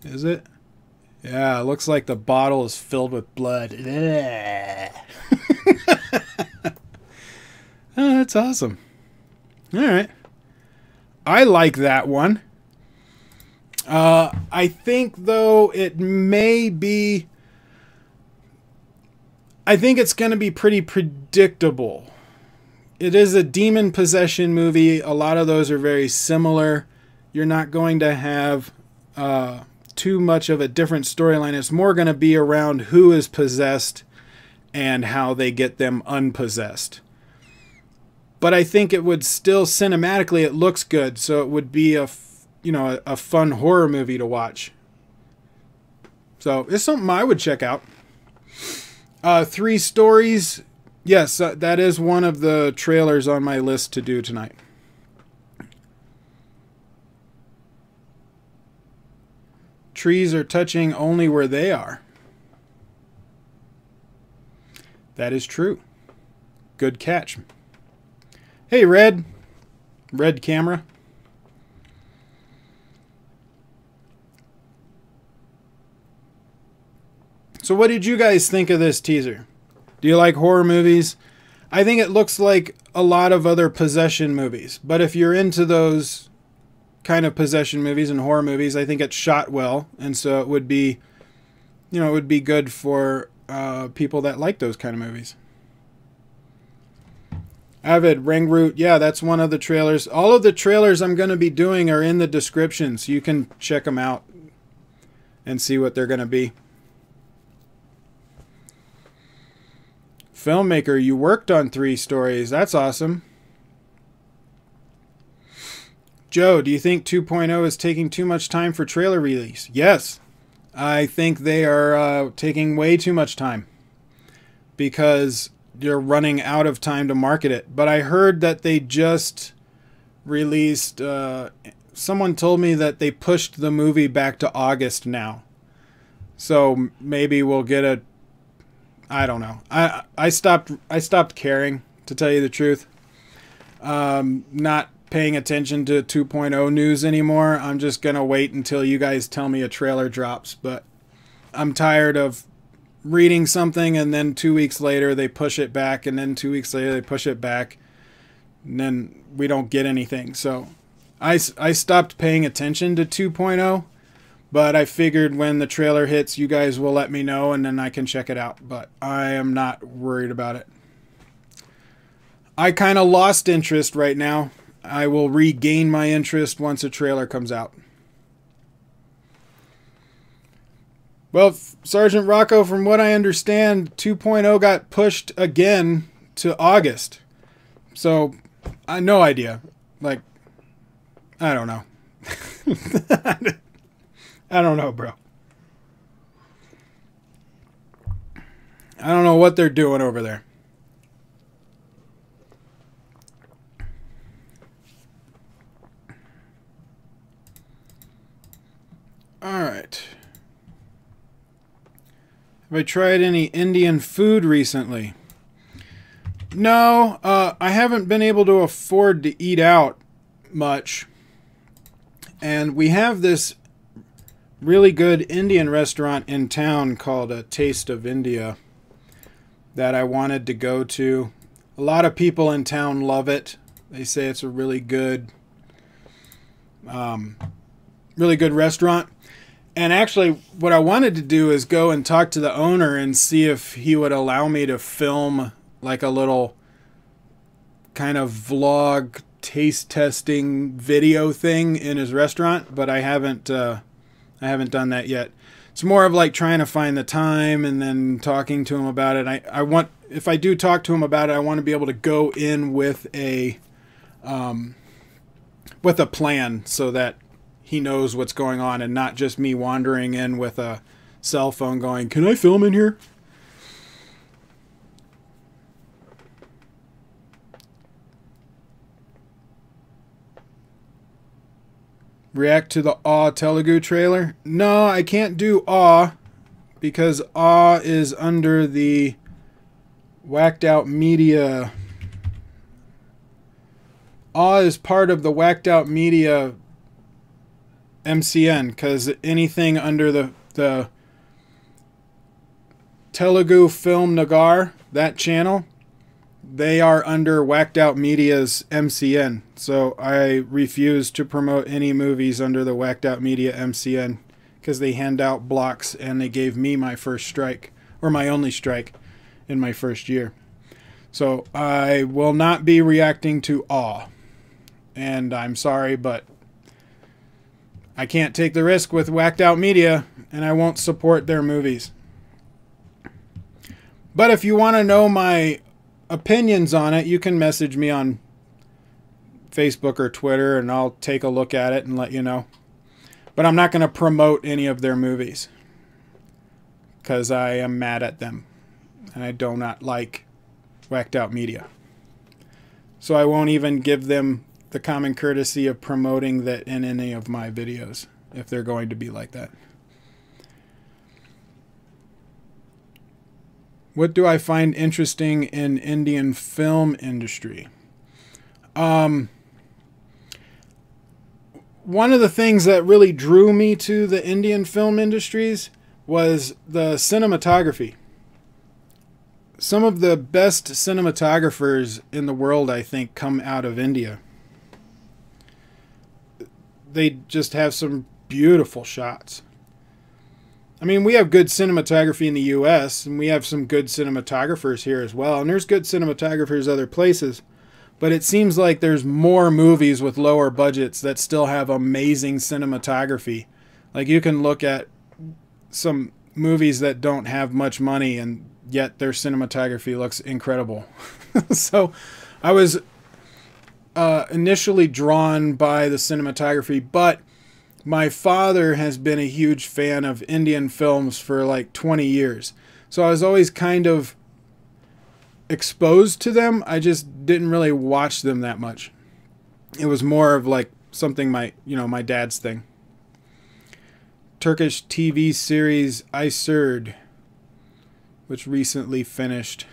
Is it? Yeah, it looks like the bottle is filled with blood. Oh, that's awesome. All right. I like that one. I think, though, it may be... I think it's going to be pretty predictable. It is a demon possession movie. A lot of those are very similar. You're not going to have too much of a different storyline. It's more going to be around who is possessed and how they get them unpossessed. But I think it would still, cinematically, it looks good. So it would be a fun horror movie to watch. So it's something I would check out. 3 Stories. Yes, that is one of the trailers on my list to do tonight. Trees are touching only where they are. That is true. Good catch. Hey, Red. Red camera. So what did you guys think of this teaser? Do you like horror movies? I think it looks like a lot of other possession movies. But if you're into those kind of possession movies and horror movies, I think it's shot well. And so it would be, it would be good for people that like those kind of movies. Avid, Rangroot. Yeah, that's one of the trailers. All of the trailers I'm going to be doing are in the description, so you can check them out and see what they're going to be. Filmmaker, you worked on 3 Stories. That's awesome. Joe, do you think 2.0 is taking too much time for trailer release? Yes. I think they are taking way too much time because you're running out of time to market it. But I heard that they just released... someone told me that they pushed the movie back to August now. So maybe we'll get a... I don't know. I stopped caring, to tell you the truth. Not paying attention to 2.0 news anymore. I'm just going to wait until you guys tell me a trailer drops. But I'm tired of reading something and then 2 weeks later they push it back, and then 2 weeks later they push it back, and then we don't get anything. So I stopped paying attention to 2.0. But I figured when the trailer hits, you guys will let me know, and then I can check it out. But I am not worried about it. I kind of lost interest right now. I will regain my interest once a trailer comes out. Well, Sergeant Rocco, from what I understand, 2.0 got pushed again to August. So, no idea. Like, I don't know. I don't know, bro. I don't know what they're doing over there. Alright. Have I tried any Indian food recently? No, I haven't been able to afford to eat out much. And we have this really good Indian restaurant in town called A Taste of India that I wanted to go to. A lot of people in town love it. They say it's a really good restaurant. And actually, what I wanted to do is go and talk to the owner and see if he would allow me to film like a little kind of vlog taste testing video thing in his restaurant, but I haven't done that yet. It's more of like trying to find the time and then talking to him about it. I want, if I do talk to him about it, I want to be able to go in with a plan so that he knows what's going on and not just me wandering in with a cell phone going, "Can I film in here?" React to the Awe Telugu trailer? No, I can't do Awe because Awe is under the Whacked Out Media. Awe is part of the Whacked Out Media MCN, because anything under the Telugu Film Nagar, that channel, they are under Whacked Out Media's MCN. So I refuse to promote any movies under the Whacked Out Media MCN because they hand out blocks and they gave me my first strike, or my only strike in my first year. So I will not be reacting to Awe. And I'm sorry, but I can't take the risk with Whacked Out Media, and I won't support their movies. But if you want to know my opinions on it, you can message me on Facebook or Twitter, and I'll take a look at it and let you know. But I'm not going to promote any of their movies because I am mad at them, and I do not like Whacked Out Media. So I won't even give them the common courtesy of promoting that in any of my videos if they're going to be like that. What do I find interesting in Indian film industry? One of the things that really drew me to the Indian film industries was the cinematography. Some of the best cinematographers in the world, I think, come out of India. They just have some beautiful shots. I mean, we have good cinematography in the U.S., and we have some good cinematographers here as well, and there's good cinematographers other places, but it seems like there's more movies with lower budgets that still have amazing cinematography. Like, you can look at some movies that don't have much money, and yet their cinematography looks incredible. So I was initially drawn by the cinematography, but my father has been a huge fan of Indian films for like 20 years. So I was always kind of exposed to them. I just didn't really watch them that much. It was more of like something my dad's thing. Turkish TV series Iserd, which recently finished.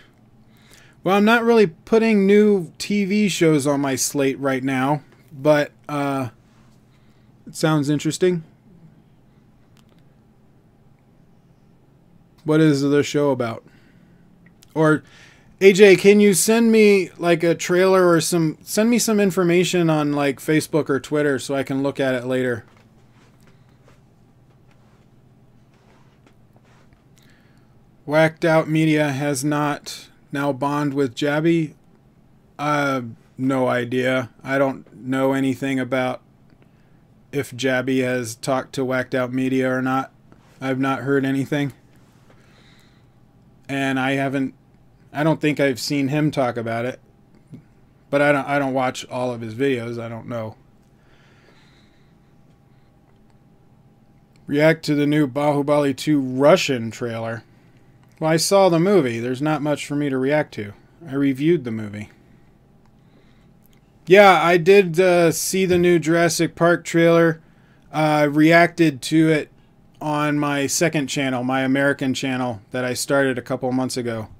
Well, I'm not really putting new TV shows on my slate right now, but it sounds interesting. What is the show about? Or AJ, can you send me like a trailer or send me some information on like Facebook or Twitter so I can look at it later? Whacked Out Media has not now bond with Jabby. No idea. I don't know anything about if Jabby has talked to Whacked Out Media or not. I've not heard anything. And I don't think I've seen him talk about it. But I don't watch all of his videos. I don't know. React to the new Bahubali 2 Russian trailer. Well, I saw the movie. There's not much for me to react to. I reviewed the movie. Yeah, I did see the new Jurassic Park trailer. I reacted to it on my second channel, my American channel that I started a couple months ago.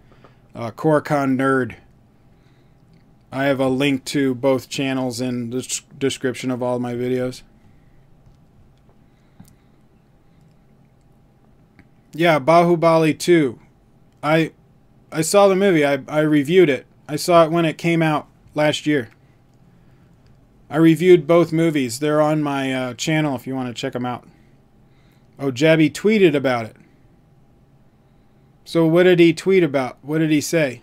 Koricon Nerd. I have a link to both channels in the description of all my videos. Yeah, Bahubali 2. I saw the movie. I reviewed it. I saw it when it came out last year. I reviewed both movies. They're on my channel if you want to check them out. Oh, Jabby tweeted about it. So what did he tweet about? What did he say?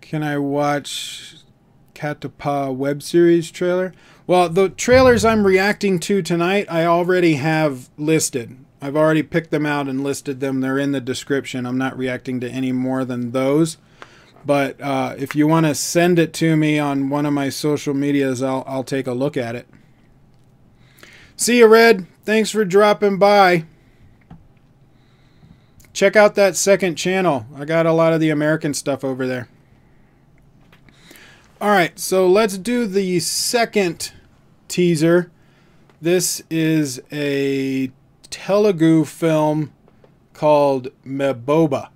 Can I watch Katapa web series trailer? Well, the trailers I'm reacting to tonight, I already have listed. I've already picked them out and listed them. They're in the description. I'm not reacting to any more than those. But if you want to send it to me on one of my social medias, I'll take a look at it. See you, Red. Thanks for dropping by. Check out that second channel. I got a lot of the American stuff over there. Alright, so let's do the second teaser. This is a Telugu film called Mehbooba.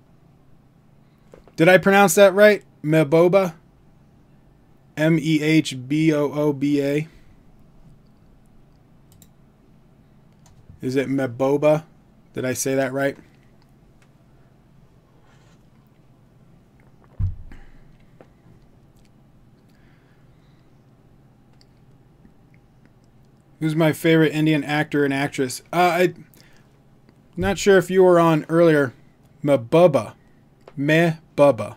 Did I pronounce that right? Mehbooba? M-E-H-B-O-O-B-A. Is it Mehbooba? Did I say that right? Who's my favorite Indian actor and actress? I'm not sure if you were on earlier. Mehbooba. Mehbooba.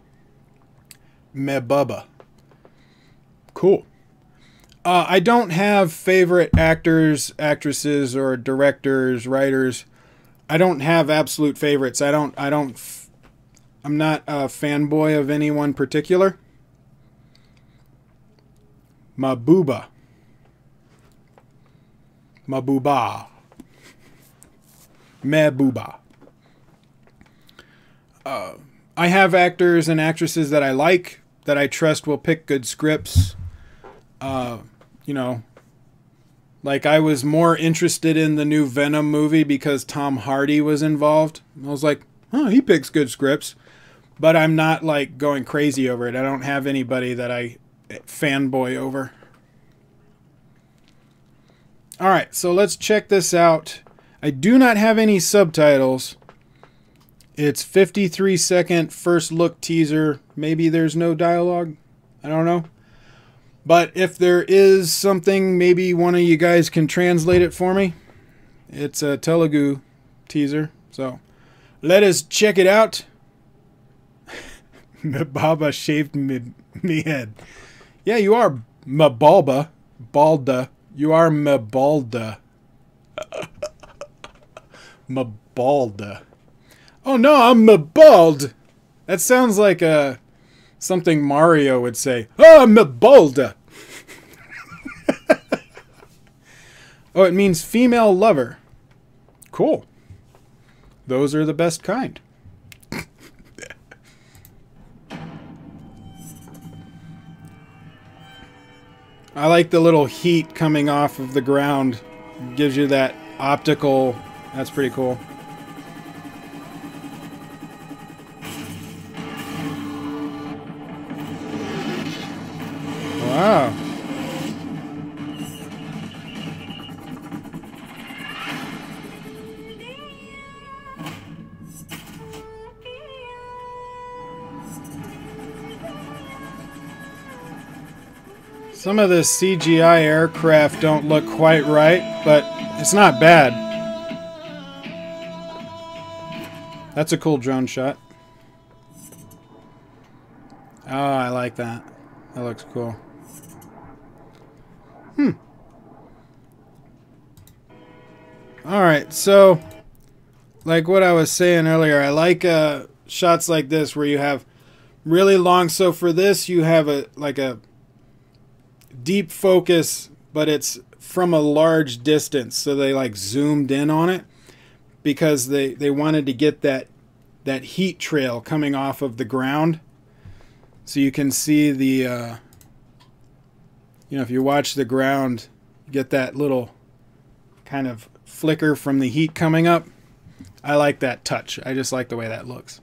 Mehbooba. Cool. I don't have favorite actors, actresses, or directors, writers. I don't have absolute favorites. I'm not a fanboy of anyone particular. Mehbooba. Mehbooba. Mehbooba. I have actors and actresses that I like, that I trust will pick good scripts. You know, like I was more interested in the new Venom movie because Tom Hardy was involved. I was like, oh, he picks good scripts. But I'm not like going crazy over it. I don't have anybody that I fanboy over. Alright, so let's check this out. I do not have any subtitles. It's 53-second first look teaser. Maybe there's no dialogue. I don't know. But if there is something, maybe one of you guys can translate it for me. It's a Telugu teaser. So let us check it out. Mehbooba shaved me head. Yeah, you are Mehbooba. Balda. You are Mehbalda. Mehbalda. Oh no, I'm Mehbald. That sounds like something Mario would say. Oh, Mehbalda. Oh, it means female lover. Cool. Those are the best kind. I like the little heat coming off of the ground. It gives you that optical. That's pretty cool. Wow. Some of the CGI aircraft don't look quite right, but it's not bad. That's a cool drone shot. Oh, I like that. That looks cool. Alright, so like what I was saying earlier, I like shots like this where you have really long. So for this, you have a deep focus, but it's from a large distance. So they like zoomed in on it because they wanted to get that heat trail coming off of the ground. So you can see the, if you watch the ground, you get that little kind of flicker from the heat coming up. I like that touch. I just like the way that looks.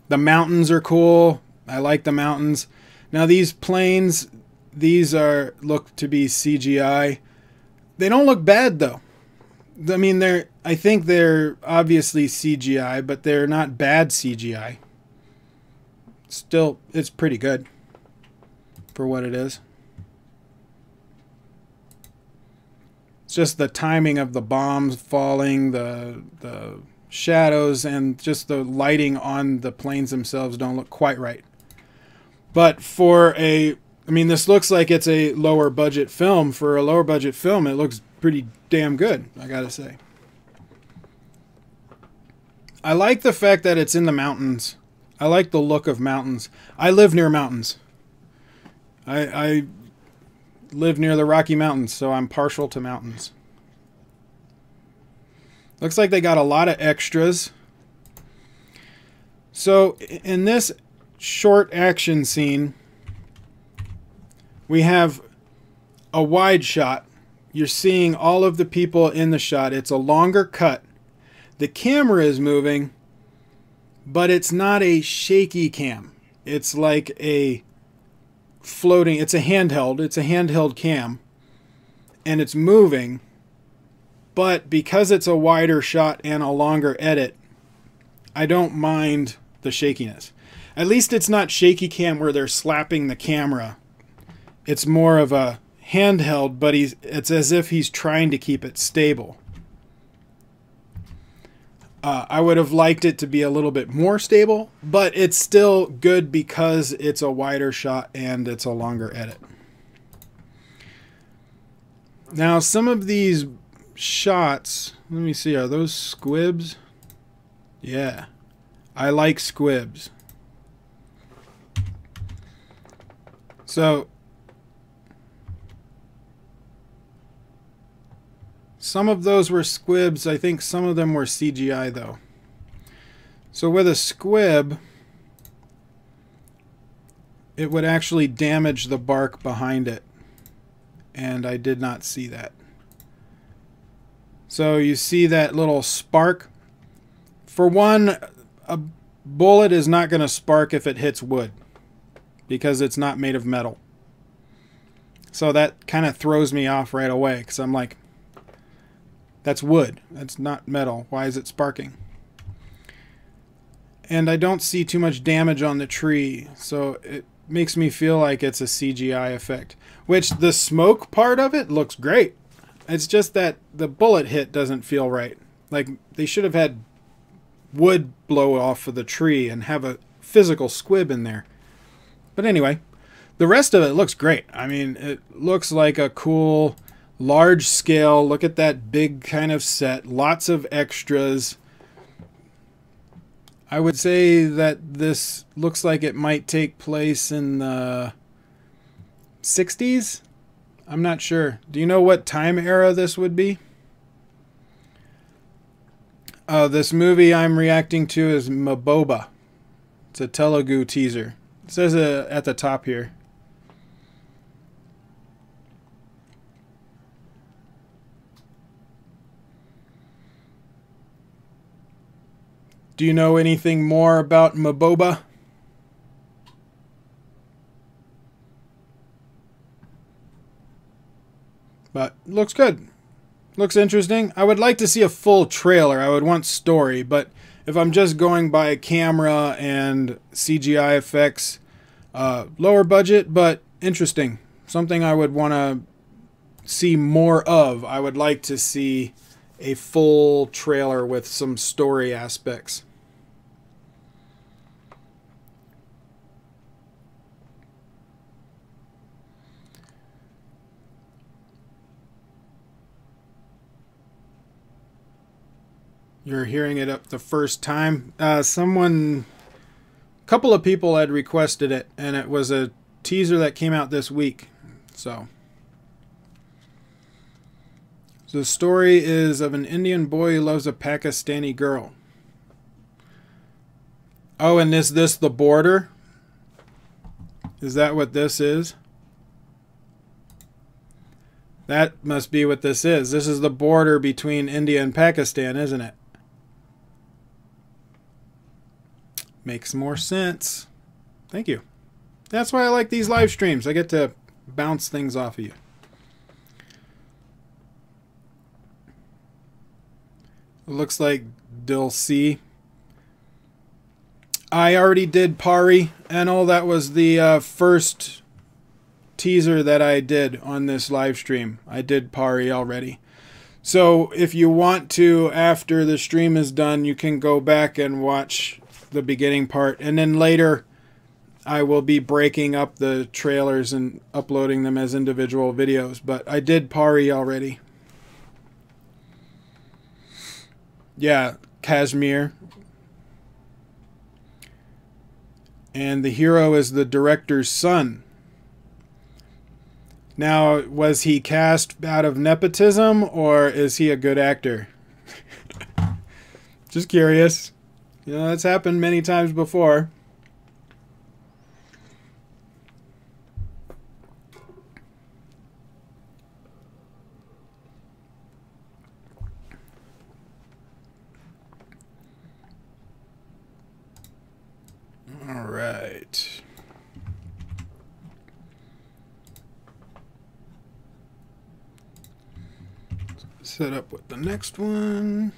The mountains are cool. I like the mountains. Now these planes, these look to be CGI. They don't look bad though. I mean, I think they're obviously CGI, but they're not bad CGI. Still, it's pretty good for what it is. It's just the timing of the bombs falling, the shadows, and just the lighting on the planes themselves don't look quite right. But this looks like it's a lower budget film. For a lower budget film, it looks pretty damn good, I gotta say. I like the fact that it's in the mountains. I like the look of mountains. I live near mountains. I live near the Rocky Mountains, so I'm partial to mountains. Looks like they got a lot of extras. So in this short action scene, we have a wide shot. You're seeing all of the people in the shot. It's a longer cut. The camera is moving, but it's not a shaky cam. It's like a floating, it's a handheld cam, and it's moving. But because it's a wider shot and a longer edit, I don't mind the shakiness. At least it's not shaky cam where they're slapping the camera. It's more of a handheld, but it's as if he's trying to keep it stable. I would have liked it to be a little bit more stable, but it's still good because it's a wider shot and it's a longer edit. Now, some of these shots, let me see, are those squibs? Yeah, I like squibs. So some of those were squibs. I think some of them were CGI though. So with a squib, it would actually damage the bark behind it. And I did not see that. So you see that little spark. For one, a bullet is not going to spark if it hits wood, because it's not made of metal. So that kind of throws me off right away, because I'm like, that's wood. That's not metal. Why is it sparking? And I don't see too much damage on the tree, so it makes me feel like it's a CGI effect. Which, the smoke part of it looks great. It's just that the bullet hit doesn't feel right. Like, they should have had wood blow off of the tree and have a physical squib in there. But anyway, the rest of it looks great. I mean, it looks like a cool large scale. Look at that big kind of set. Lots of extras. I would say that this looks like it might take place in the 60s. I'm not sure. Do you know what time era this would be? This movie I'm reacting to is Mehbooba. It's a Telugu teaser. It says at the top here. Do you know anything more about Mehbooba? But looks good. Looks interesting. I would like to see a full trailer. I would want story, but if I'm just going by camera and CGI effects, lower budget, but interesting. Something I would want to see more of. I would like to see a full trailer with some story aspects. You're hearing it up the first time. Someone couple of people had requested it, and it was a teaser that came out this week. So the story is of an Indian boy who loves a Pakistani girl. Oh, and is this the border? Is that what this is? That must be what this is. This is the border between India and Pakistan, isn't it? Makes more sense. Thank you. That's why I like these live streams. I get to bounce things off of you. It looks like DILJIT. I already did Pari, and all that was the first teaser that I did on this live stream. I did Pari already. So if you want to, after the stream is done, you can go back and watch the beginning part. And then later, I will be breaking up the trailers and uploading them as individual videos. But I did Pari already. Yeah, Kashmir. And the hero is the director's son. Now, was he cast out of nepotism, or is he a good actor? Just curious. You know, that's happened many times before. All right. Set up with the next one.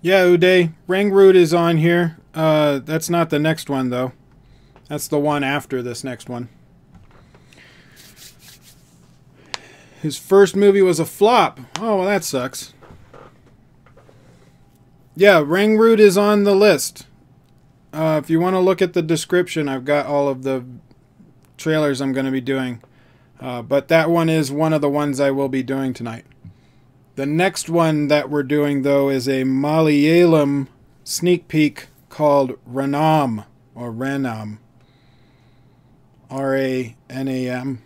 Yeah, Uday, Rangroot is on here. That's not the next one, though. That's the one after this next one. His first movie was a flop. Oh, well, that sucks. Yeah, Rangroot is on the list. If you want to look at the description, I've got all of the trailers I'm going to be doing. But that one is one of the ones I will be doing tonight. The next one that we're doing, though, is a Malayalam sneak peek called Ranam, or Ranam. R-A-N-A-M.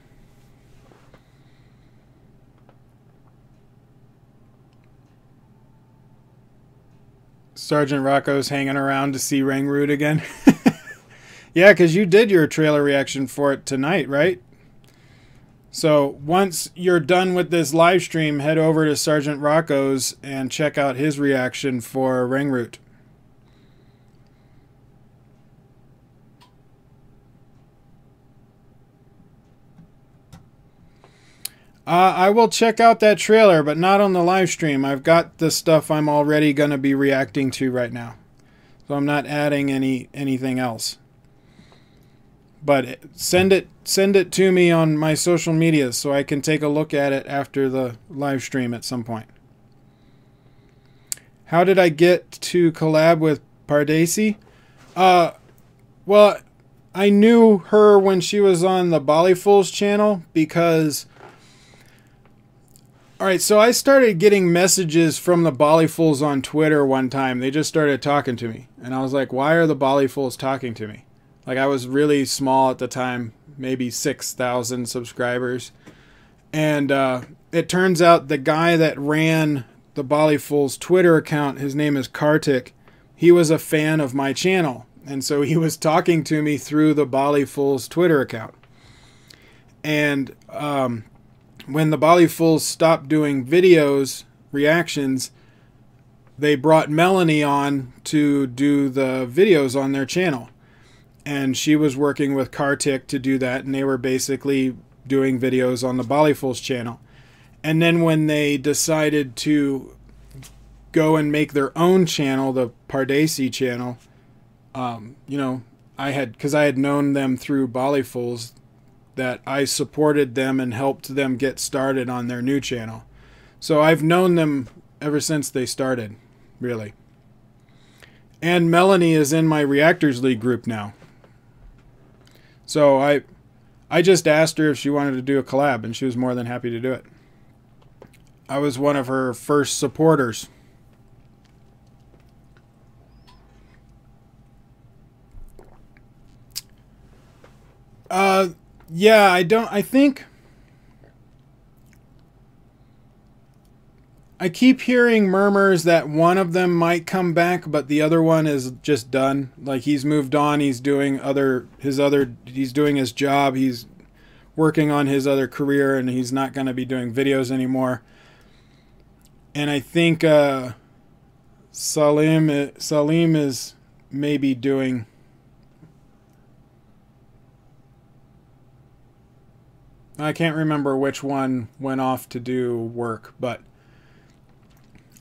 Sergeant Rocco's hanging around to see Rangroot again. Yeah, because you did your trailer reaction for it tonight, right? So once you're done with this live stream, head over to Sergeant Rocco's and check out his reaction for Rangroot. I will check out that trailer, but not on the live stream. I've got the stuff I'm already going to be reacting to right now. So I'm not adding anything else. But send it to me on my social media so I can take a look at it after the live stream at some point. How did I get to collab with Pardesi? Well, I knew her when she was on the Bollyfools channel because... Alright, so I started getting messages from the Bollyfools on Twitter one time. They just started talking to me. And I was like, why are the Bollyfools talking to me? Like, I was really small at the time, maybe 6,000 subscribers. And it turns out the guy that ran the Bollyfools Twitter account, his name is Kartik, he was a fan of my channel. And so he was talking to me through the Bollyfools Twitter account. And when the Bollyfools stopped doing videos, reactions, they brought Melanie on to do the videos on their channel. And she was working with Kartik to do that, and they were basically doing videos on the Bollyfools channel. And then when they decided to go and make their own channel, the Pardesi channel, you know, because I had known them through Bollyfools, that I supported them and helped them get started on their new channel. So I've known them ever since they started, really. And Melanie is in my Reactors League group now. So I just asked her if she wanted to do a collab, and she was more than happy to do it. I was one of her first supporters. Yeah, I think I keep hearing murmurs that one of them might come back, but the other one is just done. Like, he's moved on, he's doing he's doing his job, he's working on his other career, and he's not going to be doing videos anymore. And I think Salim is maybe doing... I can't remember which one went off to do work, but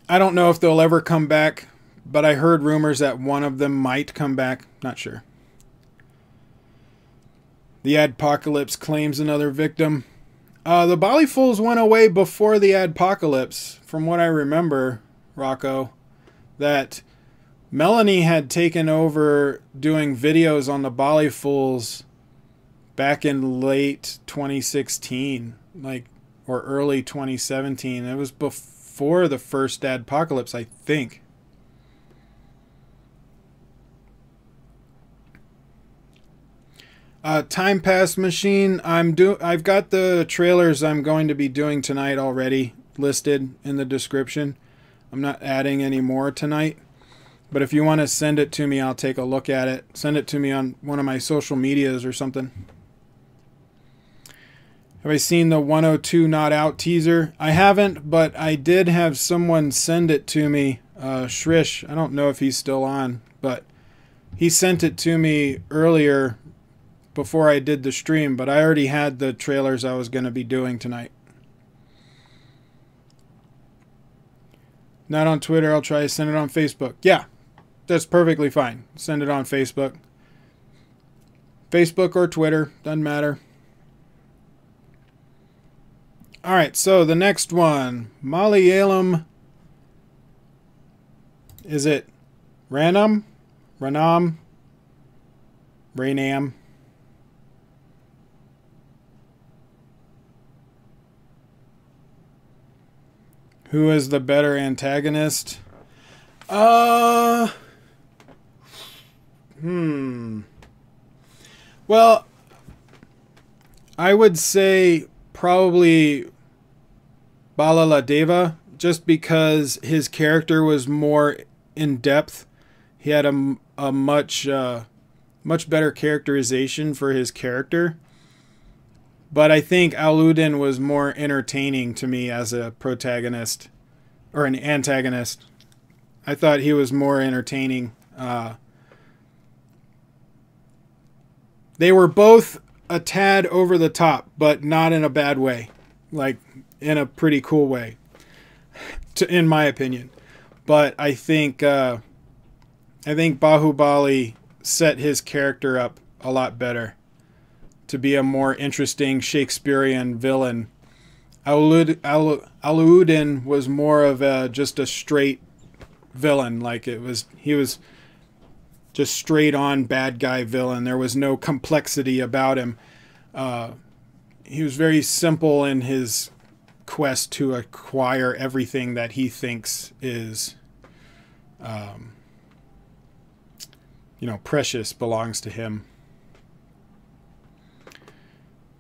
I don't know if they'll ever come back, but I heard rumors that one of them might come back. Not sure. The Adpocalypse claims another victim. The Bali Fools went away before the Adpocalypse, from what I remember, Rocco, that Melanie had taken over doing videos on the Bali Fools back in late 2016, or early 2017. It was before the first Adpocalypse, I think. Time Pass Machine. I've got the trailers I'm going to be doing tonight already listed in the description. I'm not adding any more tonight. But if you want to send it to me, I'll take a look at it. Send it to me on one of my social medias or something. Have I seen the 102 Not Out teaser? I haven't, but I did have someone send it to me. Shrish, I don't know if he's still on, but he sent it to me earlier before I did the stream, but I already had the trailers I was going to be doing tonight. Not on Twitter, I'll try to send it on Facebook. Yeah, that's perfectly fine. Send it on Facebook. Facebook or Twitter, doesn't matter. Alright, so the next one. Malayalam. Is it Ranam? Ranam? Ranam? Who is the better antagonist? Well, I would say probably Balaladeva, just because his character was more in depth. He had a much better characterization for his character. But I think Aludin was more entertaining to me as a protagonist or an antagonist. I thought he was more entertaining. They were both a tad over the top, but not in a bad way. Like, in a pretty cool way, in my opinion. But I think Bahubali set his character up a lot better to be a more interesting Shakespearean villain. Alauddin was more of just a straight villain. Like, he was just straight on bad guy villain. There was no complexity about him. He was very simple in his quest to acquire everything that he thinks is, precious, belongs to him.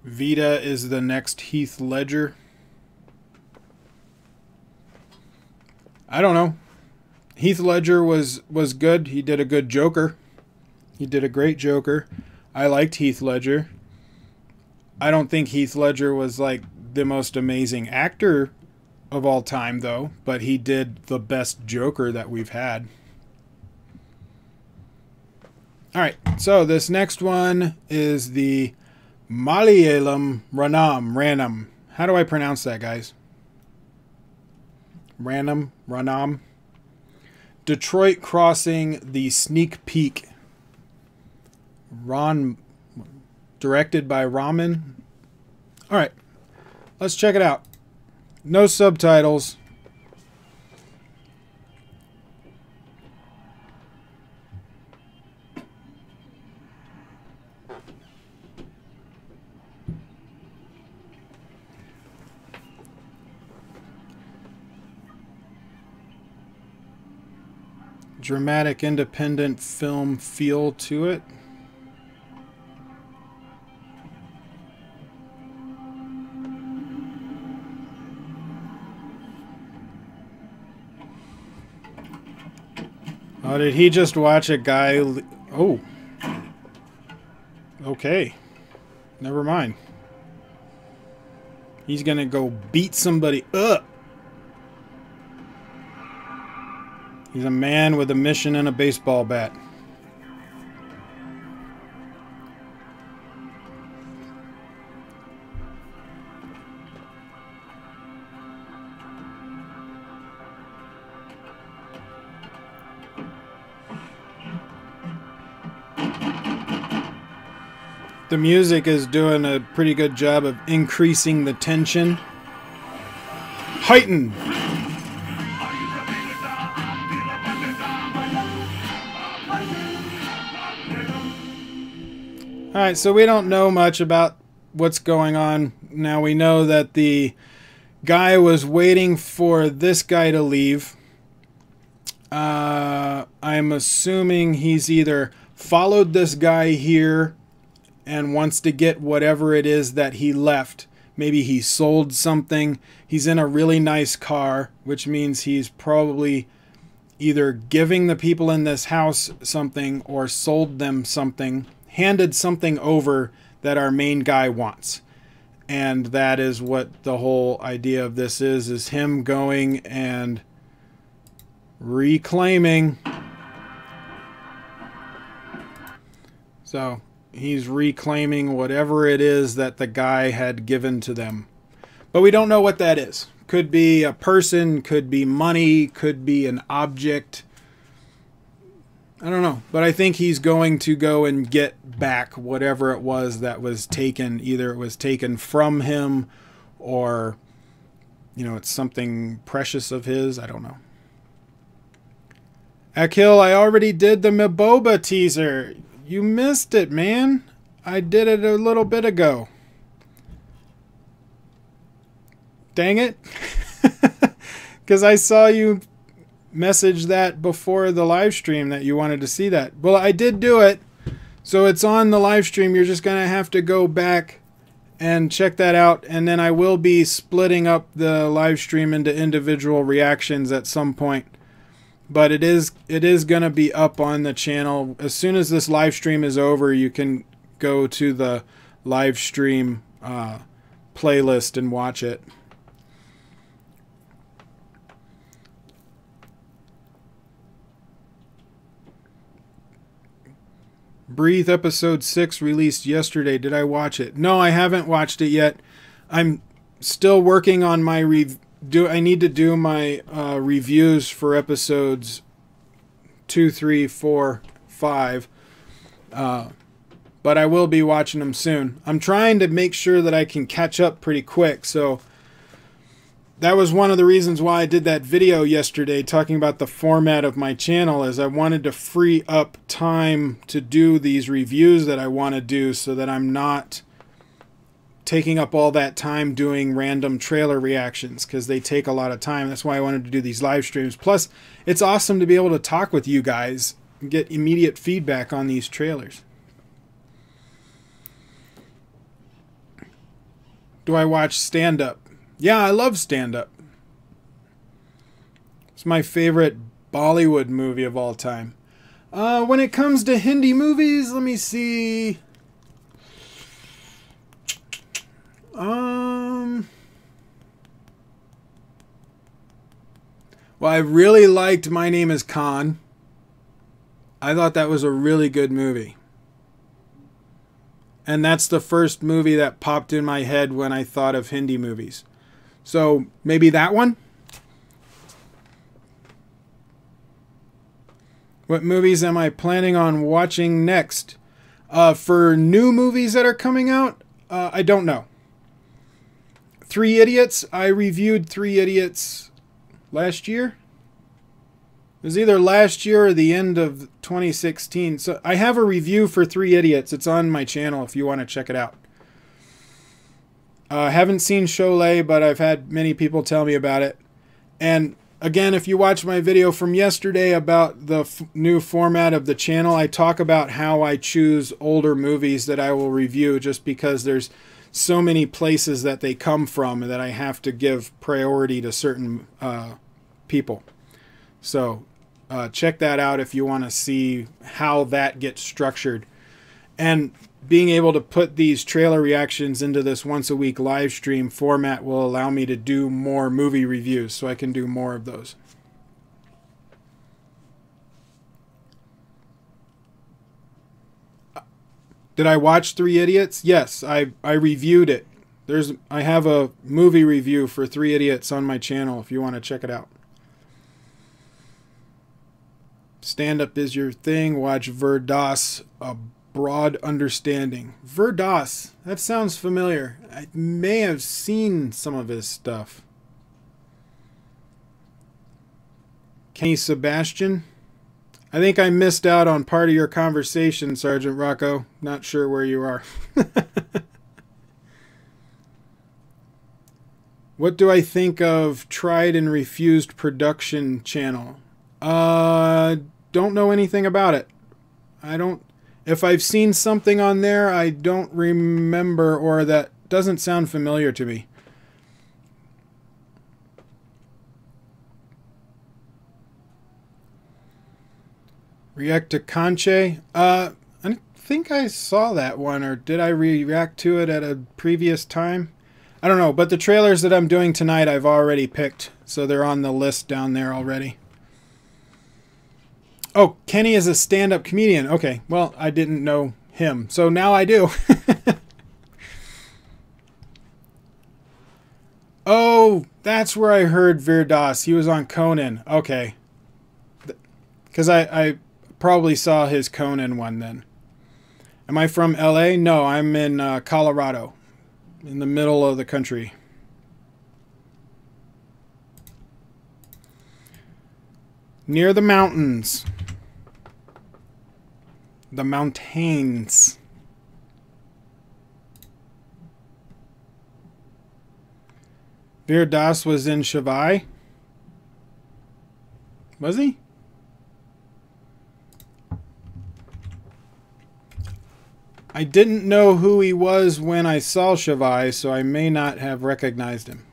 Vita is the next Heath Ledger. I don't know. Heath Ledger was good. He did a good Joker. He did a great Joker. I liked Heath Ledger. I don't think Heath Ledger was like the most amazing actor of all time, though, but he did the best Joker that we've had. Alright, so this next one is the Malayalam Ranam. How do I pronounce that, guys? Ranam. Detroit Crossing, the sneak peek. Directed by RAHMAN. Alright, let's check it out. No subtitles. dramatic independent film feel to it. Oh, did he just watch a guy... Oh. Okay. Never mind. He's gonna go beat somebody up. He's a man with a mission and a baseball bat. The music is doing a pretty good job of increasing the tension. Heighten! Alright, so we don't know much about what's going on. Now we know that the guy was waiting for this guy to leave. I'm assuming he's either followed this guy here and wants to get whatever it is that he left. Maybe he sold something. He's in a really nice car, which means he's probably either giving the people in this house something or sold them something, handed something over that our main guy wants. And that is what the whole idea of this is him going and reclaiming. So he's reclaiming whatever it is that the guy had given to them. But we don't know what that is. Could be a person, could be money, could be an object. I don't know. But I think he's going to go and get back whatever it was that was taken. Either it was taken from him or, you know, it's something precious of his. I don't know. Akil, I already did the Mehbooba teaser. You missed it, man. I did it a little bit ago. Dang it. Because I saw you message that before the live stream that you wanted to see that. Well, I did do it. So it's on the live stream. You're just going to have to go back and check that out. And then I will be splitting up the live stream into individual reactions at some point. But it is going to be up on the channel. As soon as this live stream is over, you can go to the live stream playlist and watch it. Breathe episode 6 released yesterday. Did I watch it? No, I haven't watched it yet. I'm still working on my I need to do my reviews for episodes 2, 3, 4, 5. But I will be watching them soon. I'm trying to make sure that I can catch up pretty quick. So that was one of the reasons why I did that video yesterday talking about the format of my channel, is I wanted to free up time to do these reviews that I want to do so that I'm not taking up all that time doing random trailer reactions, because they take a lot of time. That's why I wanted to do these live streams. Plus, it's awesome to be able to talk with you guys and get immediate feedback on these trailers. Do I watch stand-up? Yeah, I love stand-up. It's my favorite Bollywood movie of all time. When it comes to Hindi movies, let me see. Well, I really liked My Name is Khan. I thought that was a really good movie. And that's the first movie that popped in my head when I thought of Hindi movies. So maybe that one? What movies am I planning on watching next? For new movies that are coming out, I don't know. 3 Idiots. I reviewed 3 Idiots last year. It was either last year or the end of 2016. So I have a review for 3 Idiots. It's on my channel if you want to check it out. I haven't seen Sholay, but I've had many people tell me about it. And Again, if you watch my video from yesterday about the new format of the channel, I talk about how I choose older movies that I will review just because there's so many places that they come from that I have to give priority to certain people. So check that out if you want to see how that gets structured. And being able to put these trailer reactions into this once a week live stream format will allow me to do more movie reviews, so I can do more of those. Did I watch Three Idiots? Yes, I reviewed it. I have a movie review for Three Idiots on my channel if you want to check it out. Stand-up is your thing. Watch Verdas, A Broad Understanding. Verdas, that sounds familiar. I may have seen some of his stuff. Kenny Sebastian. I think I missed out on part of your conversation, Sergeant Rocco. Not sure where you are. What do I think of Tried and Refused Production channel? Don't know anything about it. If I've seen something on there, I don't remember, or that doesn't sound familiar to me. React to Conche. I think I saw that one, or did I react to it at a previous time? I don't know, but the trailers that I'm doing tonight I've already picked, so they're on the list down there already. Oh, Kenny is a stand-up comedian. Okay, well, I didn't know him, so now I do. Oh, that's where I heard Verdas. He was on Conan. Okay. Because I probably saw his Conan one then. Am I from LA? No, I'm in Colorado, in the middle of the country. Near the mountains. The mountains. Verdas was in Shavai. Was he? I didn't know who he was when I saw Shavai, so I may not have recognized him.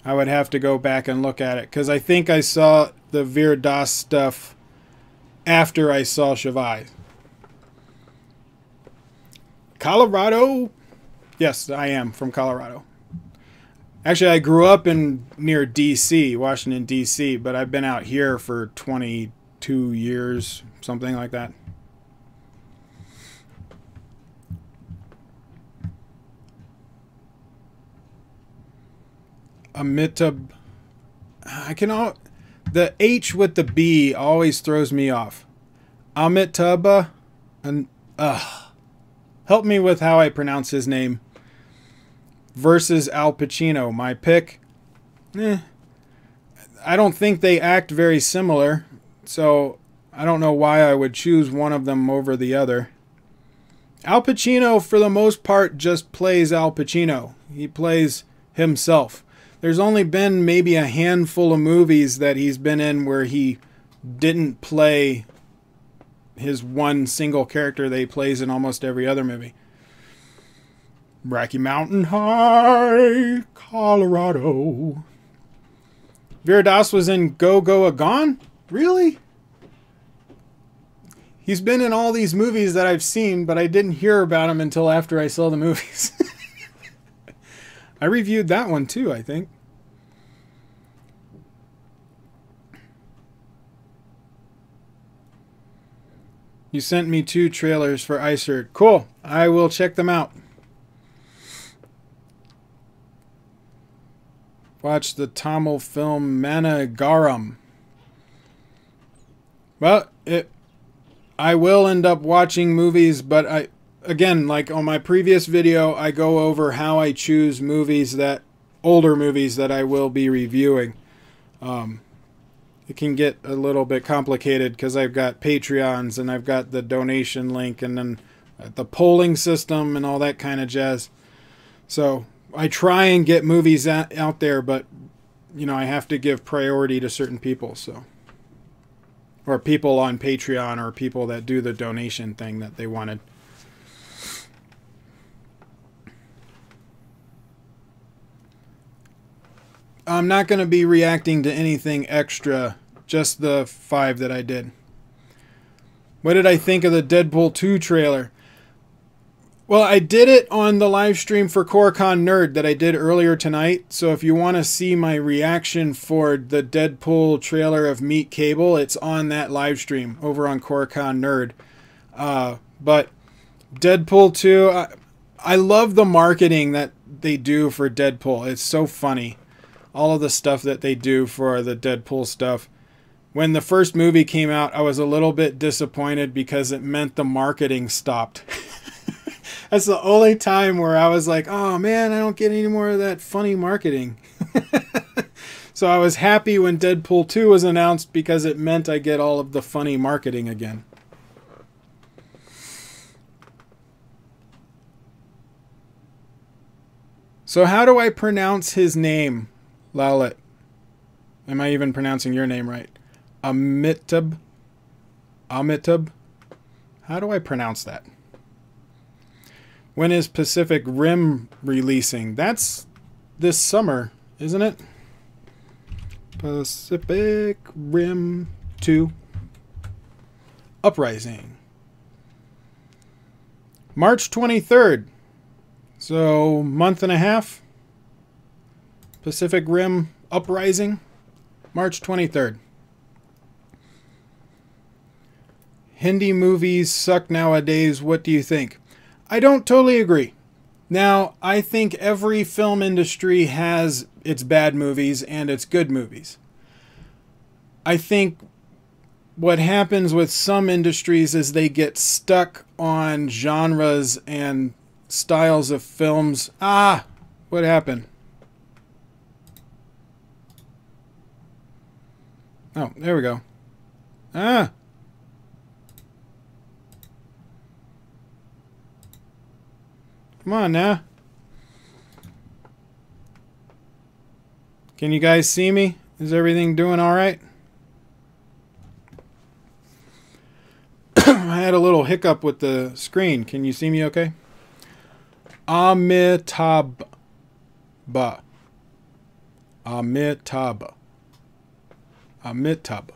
I would have to go back and look at it, because I think I saw the Verdas stuff after I saw Shavai. Colorado? Yes, I am from Colorado. Actually, I grew up near D.C., Washington, D.C., but I've been out here for 22 years, something like that. Amitabh. The H with the B always throws me off. Amitabh. And help me with how I pronounce his name. Versus Al Pacino. My pick. I don't think they act very similar, so I don't know why I would choose one of them over the other. Al Pacino, for the most part, just plays Al Pacino. He plays himself. There's only been maybe a handful of movies that he's been in where he didn't play his one single character that he plays in almost every other movie. Rocky Mountain High, Colorado. Verdas was in Go Go A Gone? Really? He's been in all these movies that I've seen, but I didn't hear about him until after I saw the movies. I reviewed that one too, I think. You sent me 2 trailers for ICER. Cool. I will check them out. Watch the Tamil film Managaram. Well, I will end up watching movies, but again, like on my previous video, I go over how I choose movies older movies that I will be reviewing. It can get a little bit complicated because I've got Patreons and I've got the donation link and then the polling system and all that kind of jazz. So I try and get movies out there, but you know, I have to give priority to certain people, so. Or people on Patreon, or people that do the donation thing that they wanted. I'm not going to be reacting to anything extra, just the 5 that I did. What did I think of the Deadpool 2 trailer? Well, I did it on the live stream for Koricon Nerd that I did earlier tonight. So if you want to see my reaction for the Deadpool trailer of Meet Cable, it's on that live stream over on Koricon Nerd. But Deadpool 2, I love the marketing that they do for Deadpool. It's so funny. All of the stuff that they do for the Deadpool stuff. When the first movie came out, I was a little bit disappointed because it meant the marketing stopped. That's the only time where I was like, oh man, I don't get any more of that funny marketing. So I was happy when Deadpool 2 was announced because it meant I get all of the funny marketing again. So how do I pronounce his name, Lalit? Am I even pronouncing your name right? Amitabh? Amitabh? How do I pronounce that? When is Pacific Rim releasing? That's this summer, isn't it? Pacific Rim 2 Uprising. March 23rd. So, month and a half. Pacific Rim Uprising. March 23rd. Hindi movies suck nowadays. What do you think? I don't totally agree. Now, I think every film industry has its bad movies and its good movies. I think what happens with some industries is they get stuck on genres and styles of films. Ah, what happened? Oh, there we go. Ah. Come on now. Can you guys see me? Is everything doing all right? I had a little hiccup with the screen. Can you see me okay? Amitabh. Amitabh. Amitabh.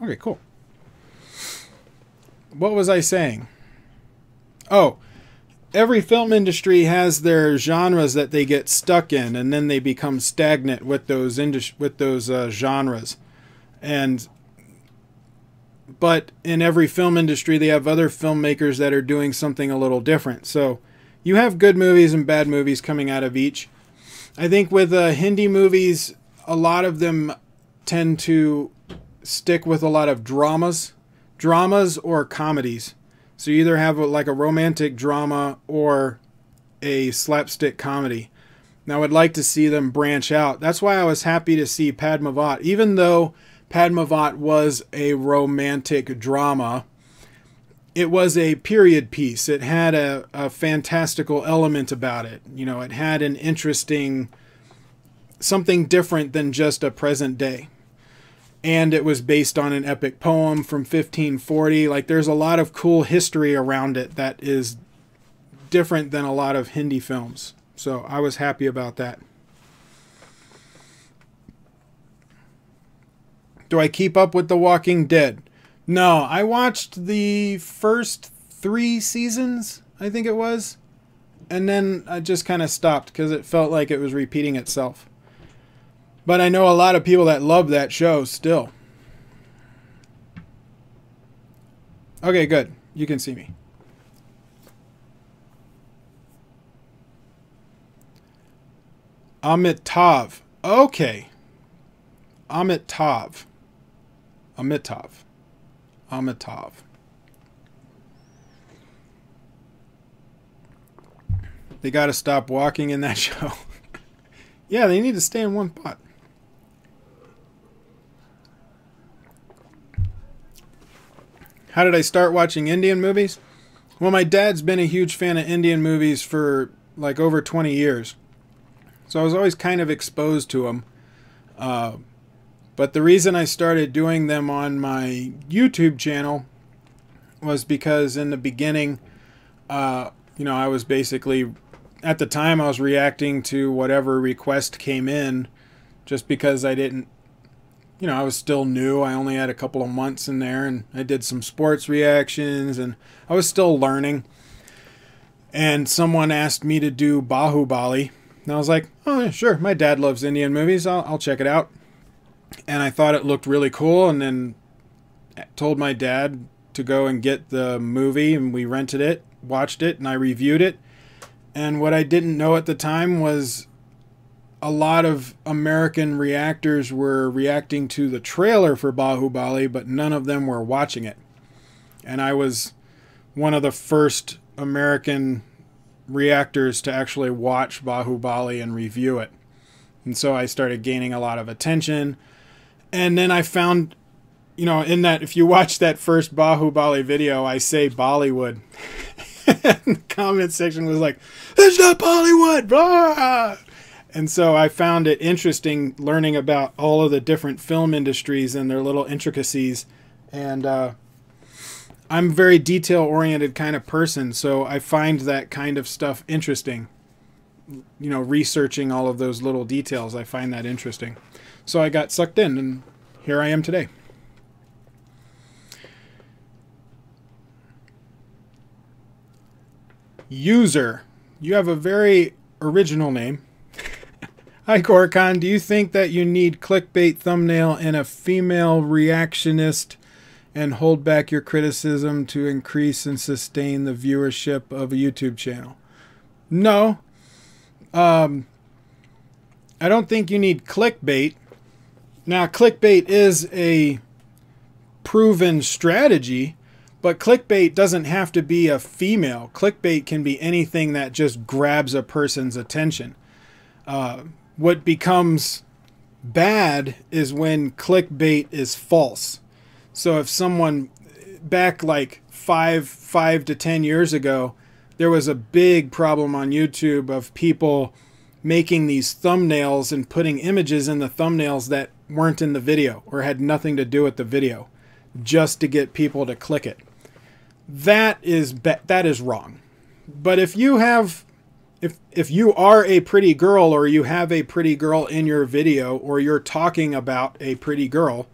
Okay, cool. What was I saying? Oh. Every film industry has their genres that they get stuck in, and then they become stagnant with those genres. But in every film industry, they have other filmmakers that are doing something a little different. So you have good movies and bad movies coming out of each. I think with Hindi movies, a lot of them tend to stick with a lot of dramas or comedies. So you either have like a romantic drama or a slapstick comedy. Now I'd like to see them branch out. That's why I was happy to see Padmavat. Even though Padmavat was a romantic drama, it was a period piece. It had a fantastical element about it. You know, it had an interesting, something different than just a present day. And it was based on an epic poem from 1540. Like, there's a lot of cool history around it that is different than a lot of Hindi films. So I was happy about that. Do I keep up with The Walking Dead? No, I watched the first 3 seasons, I think it was. And then I just kind of stopped because it felt like it was repeating itself. But I know a lot of people that love that show still. Okay, good. You can see me. Amitabh. Okay. Amitabh. Amitabh. Amitabh. They got to stop walking in that show. Yeah, they need to stay in one pot. How did I start watching Indian movies? Well, my dad's been a huge fan of Indian movies for like over 20 years. So I was always kind of exposed to them. But the reason I started doing them on my YouTube channel was because in the beginning, you know, I was basically, at the time I was reacting to whatever request came in just because I didn't, you know, I was still new. I only had a couple of months in there, and I did some sports reactions, and I was still learning. And someone asked me to do Bahubali, and I was like, oh, yeah, sure, my dad loves Indian movies, I'll check it out. And I thought it looked really cool, and then told my dad to go and get the movie, and we rented it, watched it, and I reviewed it. And what I didn't know at the time was a lot of American reactors were reacting to the trailer for Bahubali, but none of them were watching it. And I was one of the first American reactors to actually watch Bahubali and review it. And so I started gaining a lot of attention. And then I found, you know, in that, if you watch that first Bahubali video, I say Bollywood. And the comment section was like, it's not Bollywood, blah! And so I found it interesting learning about all of the different film industries and their little intricacies. And I'm a very detail-oriented kind of person, so I find that kind of stuff interesting. You know, researching all of those little details, I find that interesting. So I got sucked in, and here I am today. User, you have a very original name. Hi, Koricon. Do you think that you need clickbait thumbnail and a female reactionist and hold back your criticism to increase and sustain the viewership of a YouTube channel? No. I don't think you need clickbait. Now, clickbait is a proven strategy, but clickbait doesn't have to be a female. Clickbait can be anything that just grabs a person's attention. What becomes bad is when clickbait is false. So if someone, back like 5 to 10 years ago, there was a big problem on YouTube of people making these thumbnails and putting images in the thumbnails that weren't in the video or had nothing to do with the video, just to get people to click it. That is wrong. But if you have, if you are a pretty girl, or you have a pretty girl in your video, or you're talking about a pretty girl,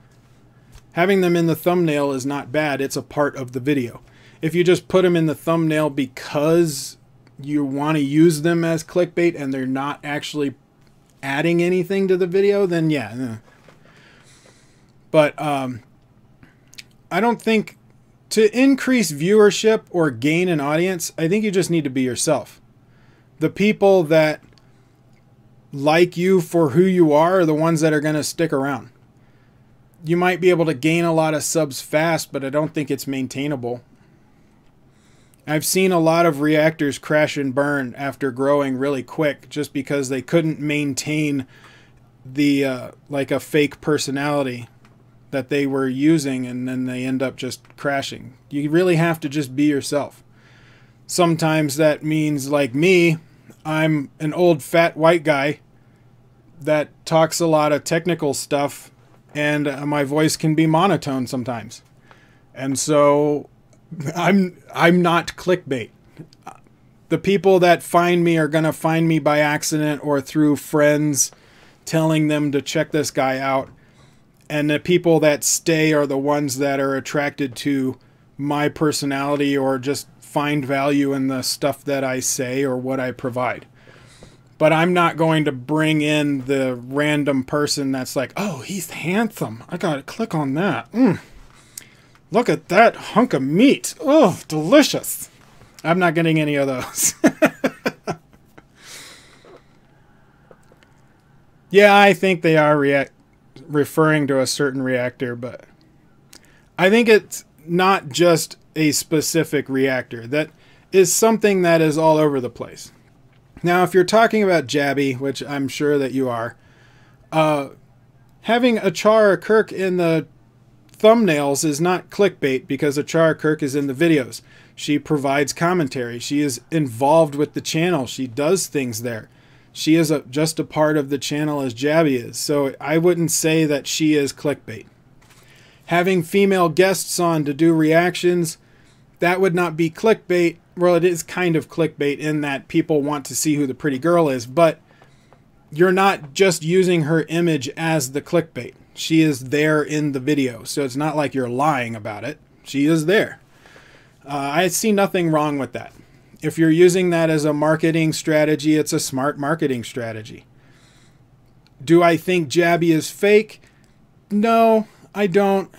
having them in the thumbnail is not bad. It's a part of the video. If you just put them in the thumbnail because you want to use them as clickbait and they're not actually adding anything to the video, then yeah. But I don't think, to increase viewership or gain an audience, I think you just need to be yourself. The people that like you for who you are the ones that are going to stick around. You might be able to gain a lot of subs fast, but I don't think it's maintainable. I've seen a lot of reactors crash and burn after growing really quick just because they couldn't maintain the like a fake personality that they were using, and then they end up just crashing. You really have to just be yourself. Sometimes that means, like me, I'm an old fat white guy that talks a lot of technical stuff, and my voice can be monotone sometimes. And so I'm not clickbait. The people that find me are going to find me by accident or through friends telling them to check this guy out. And the people that stay are the ones that are attracted to my personality or just find value in the stuff that I say or what I provide. But I'm not going to bring in the random person that's like, oh, he's handsome, I gotta click on that. Look at that hunk of meat. Oh, delicious. I'm not getting any of those. Yeah, I think they are referring to a certain reactor, but I think it's not just a specific reactor. That is something that is all over the place. Now, if you're talking about Jabby, which I'm sure that you are, having Achara Kirk in the thumbnails is not clickbait because Achara Kirk is in the videos. She provides commentary. She is involved with the channel. She does things there. She is just a part of the channel as Jabby is. So I wouldn't say that she is clickbait. Having female guests on to do reactions, that would not be clickbait. Well, it is kind of clickbait in that people want to see who the pretty girl is, but you're not just using her image as the clickbait. She is there in the video, so it's not like you're lying about it. She is there. I see nothing wrong with that. If you're using that as a marketing strategy, it's a smart marketing strategy. Do I think Jabby is fake? No, I don't.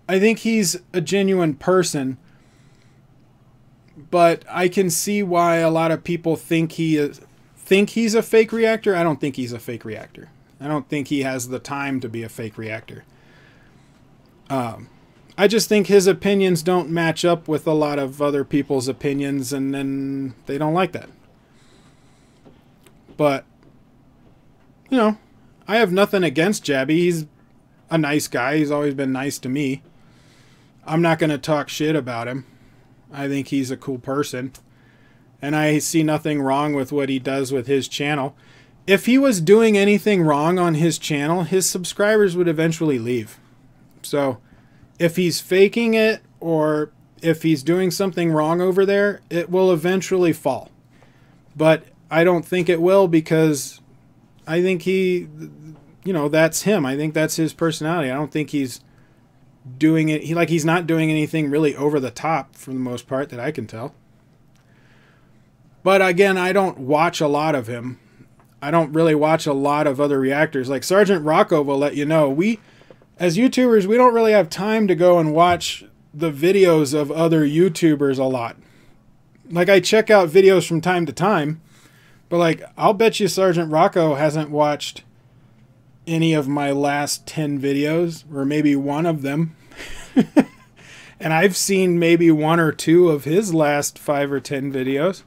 I think he's a genuine person, but I can see why a lot of people think he's a fake reactor. I don't think he's a fake reactor. I don't think he has the time to be a fake reactor. I just think his opinions don't match up with a lot of other people's opinions, and then they don't like that. But, you know, I have nothing against Jabby. He's a nice guy. He's always been nice to me. I'm not going to talk shit about him. I think he's a cool person. And I see nothing wrong with what he does with his channel. If he was doing anything wrong on his channel, his subscribers would eventually leave. So if he's faking it, or if he's doing something wrong over there, it will eventually fall. But I don't think it will, because I think he, you know, that's him. I think that's his personality. I don't think he's doing it. He's not doing anything really over the top for the most part that I can tell. But again, I don't watch a lot of him. I don't really watch a lot of other reactors. Like Sergeant Rocco will let you know, we, as YouTubers, we don't really have time to go and watch the videos of other YouTubers a lot. Like, I check out videos from time to time, but like, I'll bet you Sergeant Rocco hasn't watched any of my last 10 videos, or maybe one of them. And I've seen maybe 1 or 2 of his last 5 or 10 videos.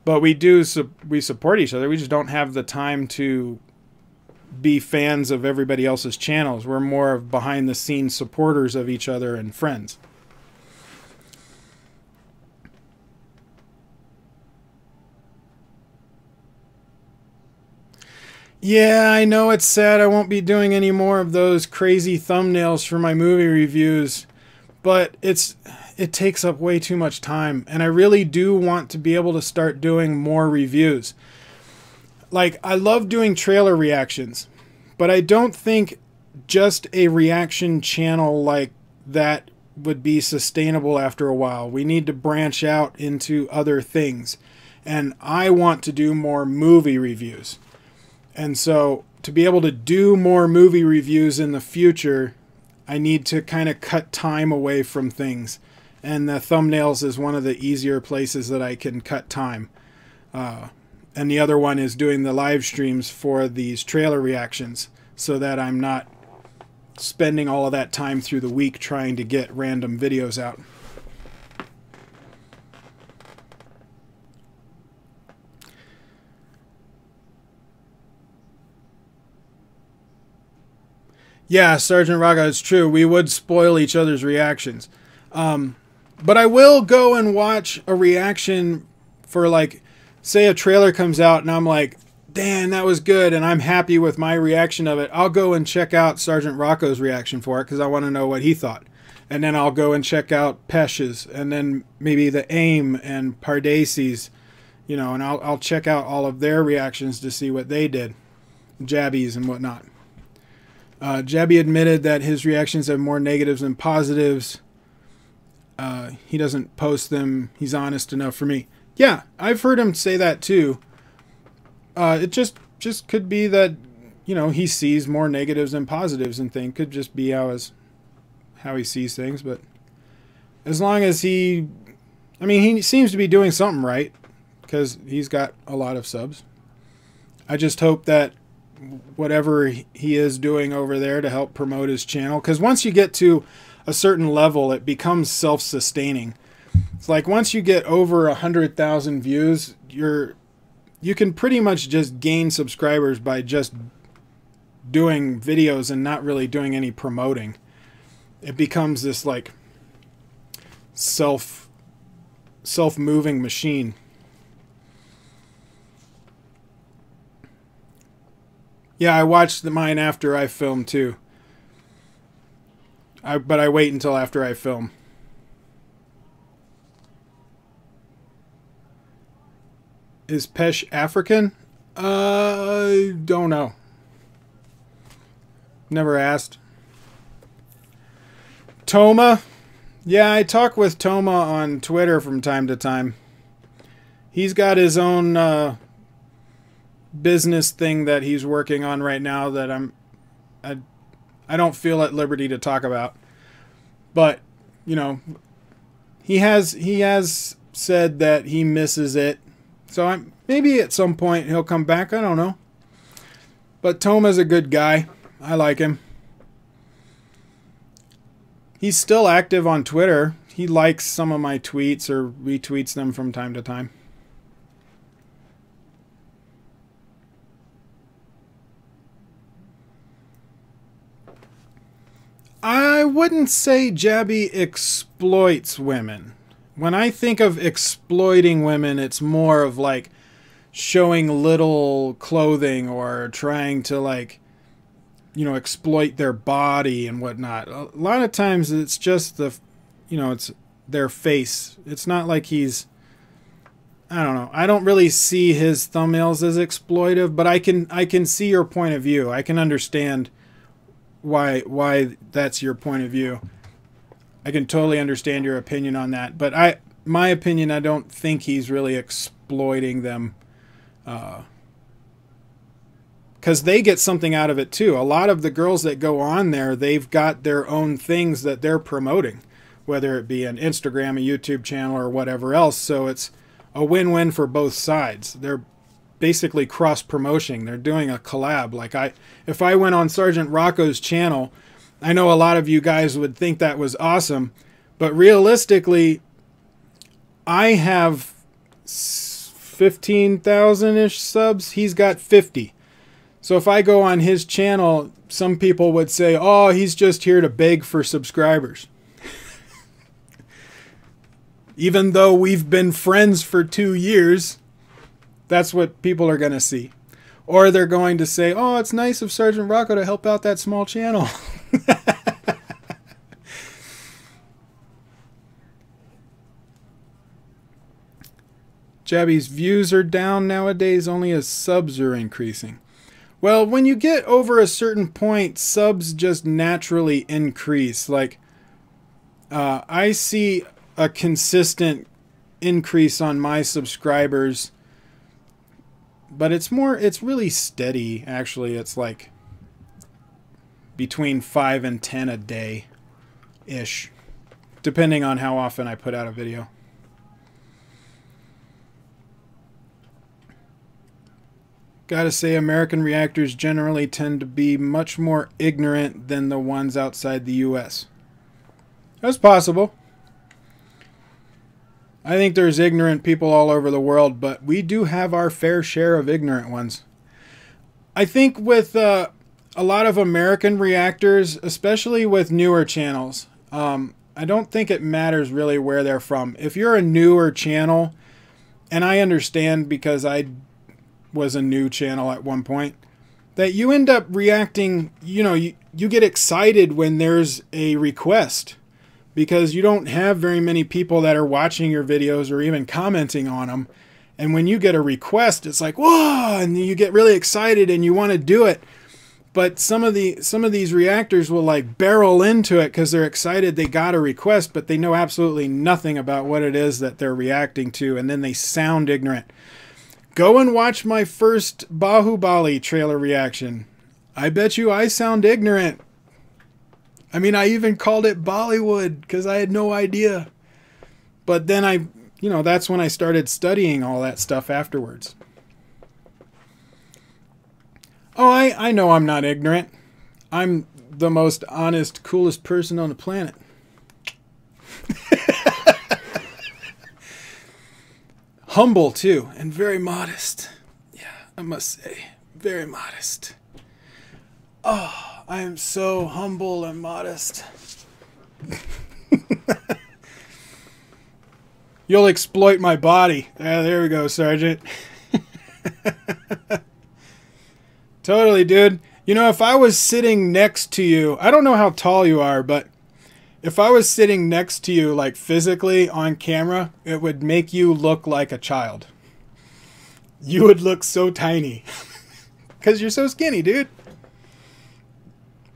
But we support each other. We just don't have the time to be fans of everybody else's channels. We're more of behind the scenes supporters of each other and friends. Yeah, I know it's sad I won't be doing any more of those crazy thumbnails for my movie reviews, but it takes up way too much time, and I really do want to be able to start doing more reviews. Like, I love doing trailer reactions, but I don't think just a reaction channel like that would be sustainable after a while. We need to branch out into other things, and I want to do more movie reviews. And so to be able to do more movie reviews in the future, I need to kind of cut time away from things. And the thumbnails is one of the easier places that I can cut time. And the other one is doing the live streams for these trailer reactions, so that I'm not spending all of that time through the week trying to get random videos out. Yeah, Sergeant Raga, it's true. We would spoil each other's reactions. But I will go and watch a reaction for, like, say a trailer comes out and I'm like, damn, that was good, and I'm happy with my reaction of it. I'll go and check out Sergeant Rocco's reaction for it because I want to know what he thought. And then I'll go and check out Pesh's, and then maybe the AIM and Pardesi's, you know, and I'll check out all of their reactions to see what they did. Jabbies and whatnot. Jabby admitted that his reactions have more negatives than positives. He doesn't post them. He's honest enough for me. Yeah, I've heard him say that too. It just could be that, you know, he sees more negatives than positives and things. Could just be how he sees things. But as long as he seems to be doing something right, because he's got a lot of subs. I just hope that whatever he is doing over there to help promote his channel, because once you get to a certain level, it becomes self-sustaining. It's like once you get over 100,000 views, you can pretty much just gain subscribers by just doing videos and not really doing any promoting. It becomes this like self-moving machine. Yeah, I watched mine after I filmed too. But I wait until after I film. Is Pesh African? Don't know. Never asked. Toma? Yeah, I talk with Toma on Twitter from time to time. He's got his own business thing that he's working on right now that I don't feel at liberty to talk about. But, you know, he has said that he misses it. So maybe at some point he'll come back. I don't know. But Toma's a good guy. I like him. He's still active on Twitter. He likes some of my tweets or retweets them from time to time. I wouldn't say Jabby exploits women. When I think of exploiting women, it's more of like showing little clothing or trying to, like, you know, exploit their body and whatnot. A lot of times it's just it's their face. It's not like he's, I don't know. I don't really see his thumbnails as exploitive, but I can see your point of view. I can understand why that's your point of view. I can totally understand your opinion on that, but my opinion, I don't think he's really exploiting them, because they get something out of it too. A lot of the girls that go on there, they've got their own things that they're promoting, whether it be an Instagram, a YouTube channel, or whatever else. So it's a win-win for both sides. They're basically cross-promoting. They're doing a collab. Like if I went on Sergeant Rocco's channel, I know a lot of you guys would think that was awesome, but realistically, I have 15,000-ish subs. He's got 50. So if I go on his channel, some people would say, oh, he's just here to beg for subscribers. Even though we've been friends for 2 years, that's what people are going to see. Or they're going to say, oh, it's nice of Sergeant Rocco to help out that small channel. Jabby's views are down nowadays, only as subs are increasing. Well, when you get over a certain point, subs just naturally increase. Like, I see a consistent increase on my subscribers, but it's really steady, actually. It's like between 5 and 10 a day-ish, depending on how often I put out a video. Gotta say, American reactors generally tend to be much more ignorant than the ones outside the US. That's possible. I think there's ignorant people all over the world, but we do have our fair share of ignorant ones. I think with a lot of American reactors, especially with newer channels, I don't think it matters really where they're from. If you're a newer channel, and I understand because I was a new channel at one point, that you end up reacting, you get excited when there's a request, because you don't have very many people that are watching your videos or even commenting on them. And when you get a request, it's like, whoa, and you get really excited and you want to do it. But some of these reactors will like barrel into it because they're excited they got a request, but they know absolutely nothing about what it is that they're reacting to, and then they sound ignorant. Go and watch my first Bahubali trailer reaction. I bet you I sound ignorant. I mean, I even called it Bollywood because I had no idea. But then that's when I started studying all that stuff afterwards. Oh, I know I'm not ignorant. I'm the most honest, coolest person on the planet. Humble, too, and very modest. Yeah, I must say, very modest. Oh, I am so humble and modest. You'll exploit my body. There we go, Sergeant. Totally, dude. You know, if I was sitting next to you, I don't know how tall you are, but if I was sitting next to you, like physically on camera, it would make you look like a child. You would look so tiny. Because you're so skinny, dude.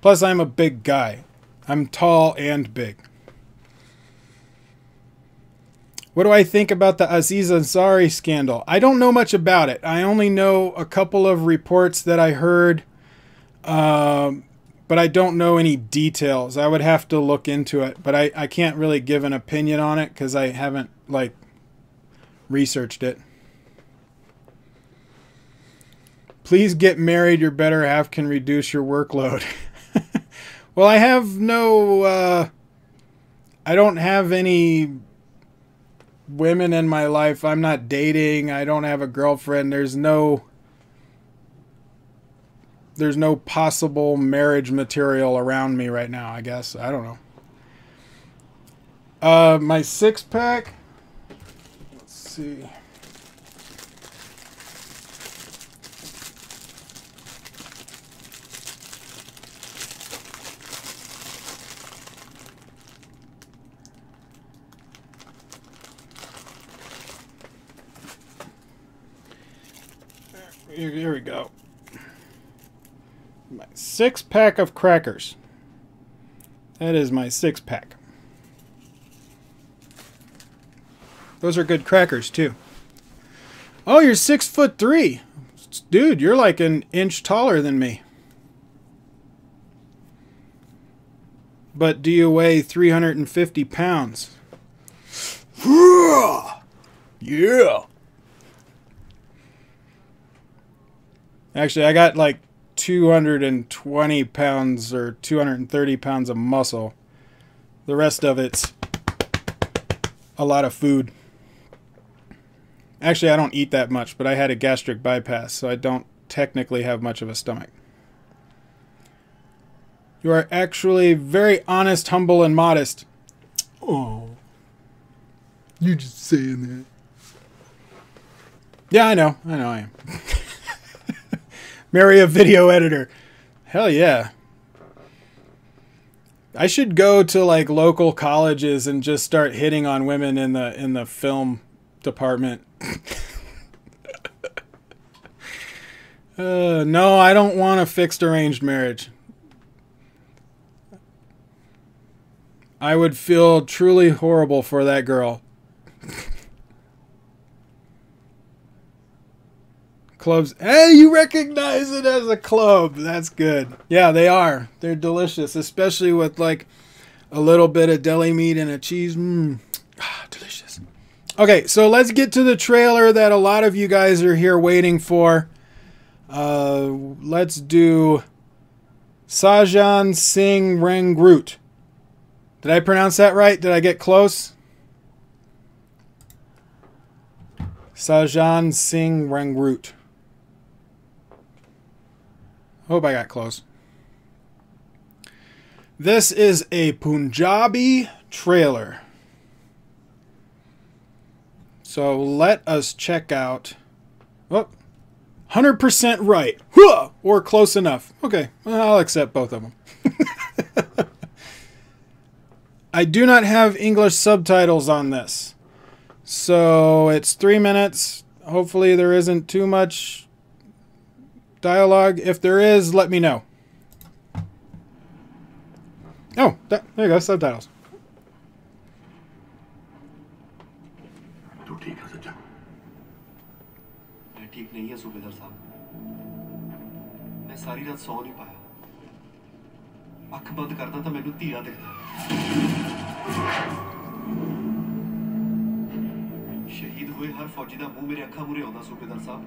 Plus, I'm a big guy. I'm tall and big. What do I think about the Aziz Ansari scandal? I don't know much about it. I only know a couple of reports that I heard, but I don't know any details. I would have to look into it, but I can't really give an opinion on it because I haven't, like, researched it. Please get married. Your better half can reduce your workload. Well, I have no... I don't have any women in my life. I'm not dating. I don't have a girlfriend. There's no possible marriage material around me right now, I guess. I don't know. My six-pack. Let's see. Here we go. My six-pack of crackers. That is my six-pack. Those are good crackers, too. Oh, you're 6'3". Dude, you're like an inch taller than me. But do you weigh 350 pounds? Yeah. Actually, I got like 220 pounds or 230 pounds of muscle. The rest of it's a lot of food. Actually, I don't eat that much, but I had a gastric bypass, so I don't technically have much of a stomach. You are actually very honest, humble, and modest. Oh. You're just saying that. Yeah, I know I am. Marry a video editor. Hell yeah. I should go to like local colleges and just start hitting on women in the film department. No, I don't want a fixed arranged marriage. I would feel truly horrible for that girl. Cloves. Hey, you recognize it as a clove. That's good. Yeah, they are. They're delicious, especially with like a little bit of deli meat and a cheese. Delicious. Okay, so let's get to the trailer that a lot of you guys are here waiting for. Let's do SAHADEV SINGH Rangroot. Did I pronounce that right? Did I get close? SAHADEV SINGH Rangroot. Hope I got close. This is a Punjabi trailer. So let us check out. Oh, 100% right. Or close enough. Okay, well, I'll accept both of them. I do not have English subtitles on this. So it's 3 minutes. Hopefully there isn't too much dialogue. If there is, let me know. Oh, there you go, subtitles.
तो ठीक है सज्जन। मैं ठीक नहीं है सूबेदार साहब। मैं सारी रात सो नहीं पाया। अख बंद करता तो मैनू धीरा दिखदा। शहीद हुए हर फौजी दा मुंह मेरे अखा मुरे आउंदा सूबेदार साहब।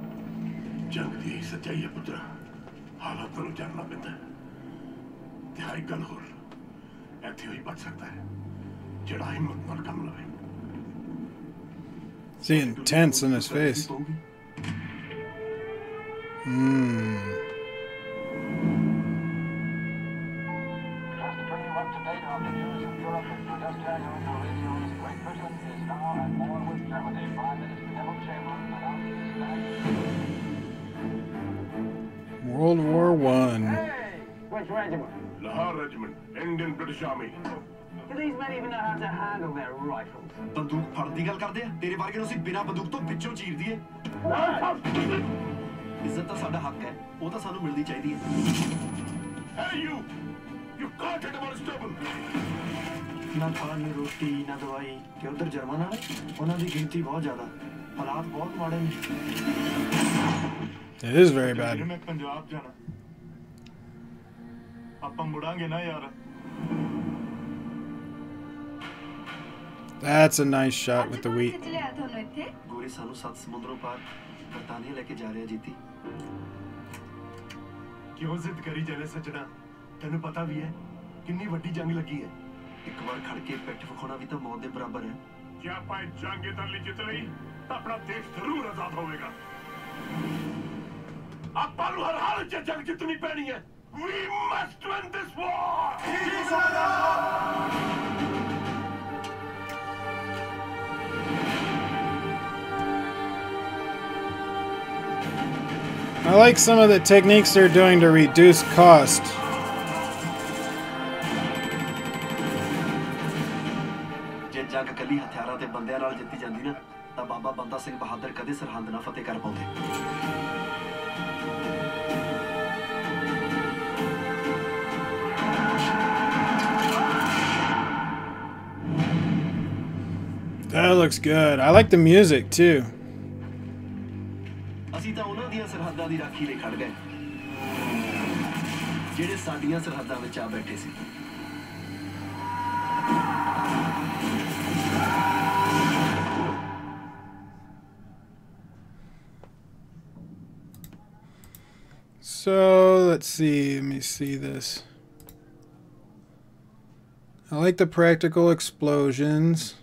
जंग दी सच्चाई है पुत्रा। हालात नूं जानना पैंदा है। ते हर गल होर ਇੱਥੇ ਹੀ ਬਚ ਸਕਦਾ ਹੈ ਜਿਹੜਾ ਹਿੰਮਤ ਨਾਲ ਕੰਮ ਲਵੇ
Seeing tense in his face. World World War One.
Hey! Which regiment?
Lahore Regiment, Indian British Army.
Do these men even know how to handle their rifles?
बंदूक फड़ दी गल करदे तेरे वर्गे ਨੂੰ ਅਸੀਂ ਬਿਨਾ ਬੰਦੂਕ ਤੋਂ ਵਿੱਚੋਂ ਚੀਰ ਦਈਏ ਇੱਜ਼ਤ ਤਾਂ ਸਾਡਾ ਹੱਕ ਹੈ ਉਹ ਤਾਂ ਸਾਨੂੰ ਮਿਲਣੀ ਚਾਹੀਦੀ ਹੈ
Hey you can't hit about stubborn.
ਨਾ ਖਾਣ ਨੂੰ ਰੋਟੀ ਨਾ ਦਵਾਈ ਕਿ ਉਧਰ ਜਰਮਨ ਵਾਲੇ ਉਹਨਾਂ ਦੀ ਗਿਣਤੀ ਬਹੁਤ ਜ਼ਿਆਦਾ ਹਾਲਾਤ ਬਹੁਤ ਮਾੜੇ ਨੇ
It is very bad.
ਮੈਂ ਪੰਜਾਬ ਜਾਣਾ ਆਪਾਂ ਮੁੜਾਂਗੇ ਨਾ ਯਾਰ
That's a nice shot with the wheat.
ਗੋਰੇ ਸਾਨੂੰ ਸੱਤ ਸਮੁੰਦਰੋਂ ਪਾਰ ਬਰਤਾਨੀਆ ਲੈ ਕੇ ਜਾ ਰਿਹਾ ਜੀਤੀ
ਕਿਉਂ ਜ਼ਿੱਦ ਕਰੀ ਜਾਣੇ ਸੱਜਣਾ ਤੈਨੂੰ ਪਤਾ ਵੀ ਹੈ ਕਿੰਨੀ ਵੱਡੀ ਜੰਗ ਲੱਗੀ ਹੈ
ਇੱਕ ਵਾਰ ਖੜ ਕੇ ਪਿੱਠ ਵਿਖਾਉਣਾ ਵੀ ਤਾਂ ਮੌਤ ਦੇ ਬਰਾਬਰ ਹੈ
ਜੇ ਆਪਾਂ ਇਹ ਜੰਗ ਇਧਰ ਲਈ ਜਿੱਤ ਲਈ ਤਾਂ ਆਪਣਾ ਦੇਸ਼ ਜ਼ਰੂਰ ਆਜ਼ਾਦ ਹੋਵੇਗਾ ਆਪਾਂ ਨੂੰ ਹਰ ਹਾਲ 'ਚ ਜੰਗ ਜਿੱਤਣੀ ਪੈਣੀ ਹੈ We must win this war!
I like some of the techniques they're doing to reduce cost.
ਜੇ ਜੰਗ ਕੱਲੀ ਹਥਿਆਰਾਂ ਤੇ ਬੰਦਿਆਂ ਨਾਲ ਜਿੱਤੀ ਜਾਂਦੀ ਨਾ ਤਾਂ ਬਾਬਾ ਬੰਦਾ ਸਿੰਘ ਬਹਾਦਰ ਕਦੇ ਸਰਹੰਦ ਨਾ ਫਤਿਹ ਕਰ ਪਾਉਂਦੇ
That looks good. I like the music too.
ਅਸੀਂ ਤਾਂ ਉਹਨਾਂ ਦੀਆਂ ਸਰਹੱਦਾਂ ਦੀ ਰਾਖੀ ਲਈ ਖੜ ਗਏ ਜਿਹੜੇ ਸਾਡੀਆਂ ਸਰਹੱਦਾਂ ਵਿੱਚ ਆ ਬੈਠੇ ਸੀ
So let's see. Let me see this. I like the practical explosions.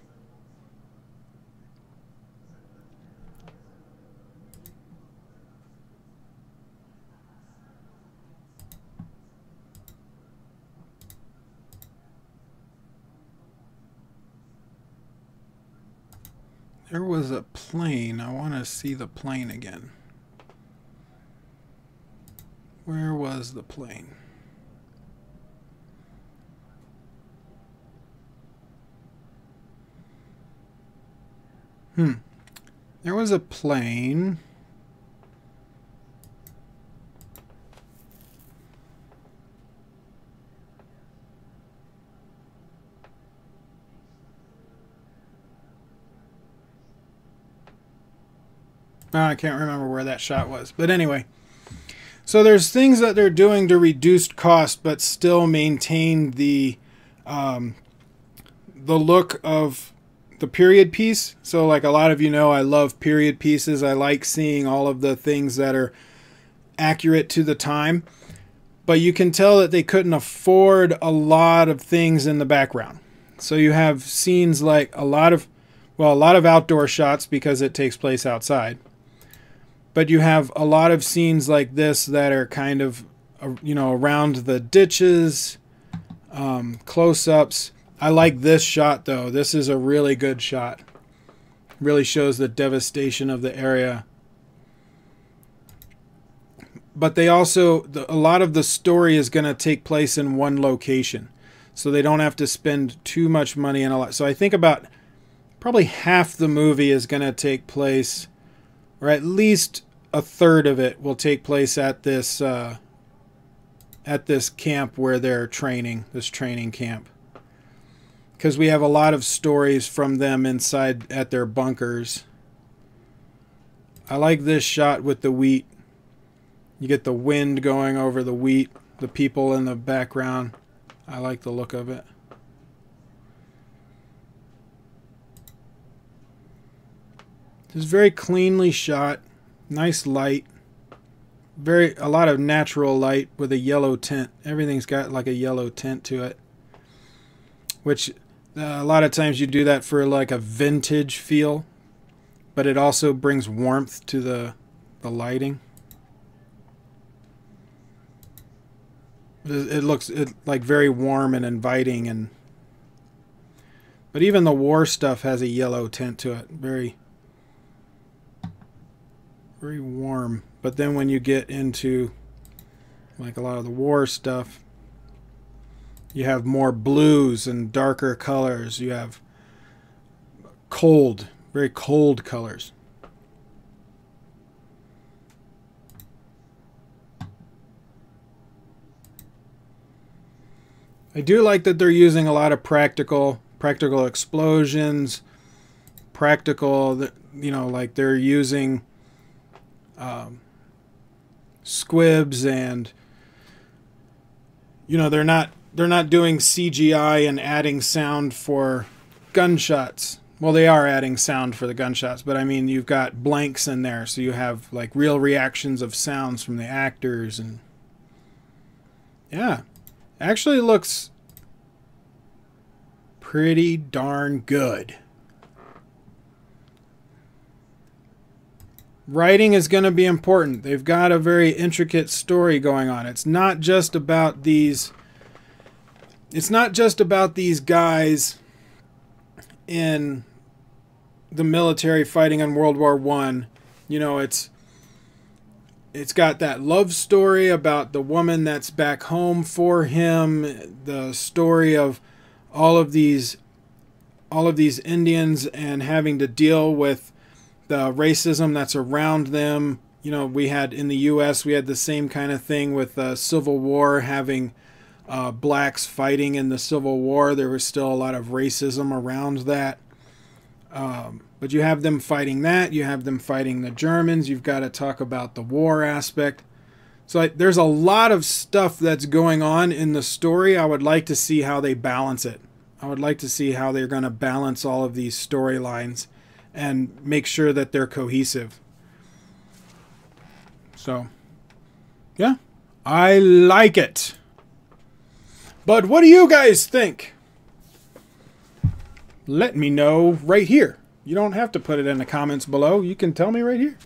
There was a plane. I want to see the plane again. Where was the plane? There was a plane. I can't remember where that shot was. But anyway. So there's things that they're doing to reduce cost but still maintain the look of the period piece. So like a lot of you know, I love period pieces. I like seeing all of the things that are accurate to the time. But you can tell that they couldn't afford a lot of things in the background. So you have scenes like a lot of outdoor shots because it takes place outside. But you have a lot of scenes like this that are kind of, around the ditches, close-ups. I like this shot, though. This is a really good shot. Really shows the devastation of the area. But they also, a lot of the story is going to take place in one location. So they don't have to spend too much money in a lot. So I think about probably half the movie is going to take place, or at least a third of it will take place at this camp where they're training, this training camp. Because we have a lot of stories from them inside at their bunkers. I like this shot with the wheat. You get the wind going over the wheat, the people in the background. I like the look of it. It's very cleanly shot. Nice light. A lot of natural light with a yellow tint. Everything's got like a yellow tint to it. Which a lot of times you do that for like a vintage feel. But it also brings warmth to the lighting. It looks like very warm and inviting, but even the war stuff has a yellow tint to it. Very, very warm. But then when you get into like a lot of the war stuff. You have more blues and darker colors. You have cold, very cold colors. I do like that they're using a lot of practical explosions, practical, you know, like they're using squibs, and you know, they're not doing CGI and adding sound for gunshots. Well, they are adding sound for the gunshots, but I mean, you've got blanks in there, so you have like real reactions of sounds from the actors, and yeah, actually looks pretty darn good. Writing is going to be important. They've got a very intricate story going on. It's not just about these guys in the military fighting in World War I. You know, it's got that love story about the woman that's back home for him, the story of all of these Indians and having to deal with the racism that's around them. You know, we had in the U.S., we had the same kind of thing with the Civil War, having blacks fighting in the Civil War. There was still a lot of racism around that. But you have them fighting that. You have them fighting the Germans. You've got to talk about the war aspect. So there's a lot of stuff that's going on in the story. I would like to see how they balance it. I would like to see how they're going to balance all of these storylines and make sure that they're cohesive. So, yeah, I like it. But what do you guys think? Let me know right here. You don't have to put it in the comments below. You can tell me right here.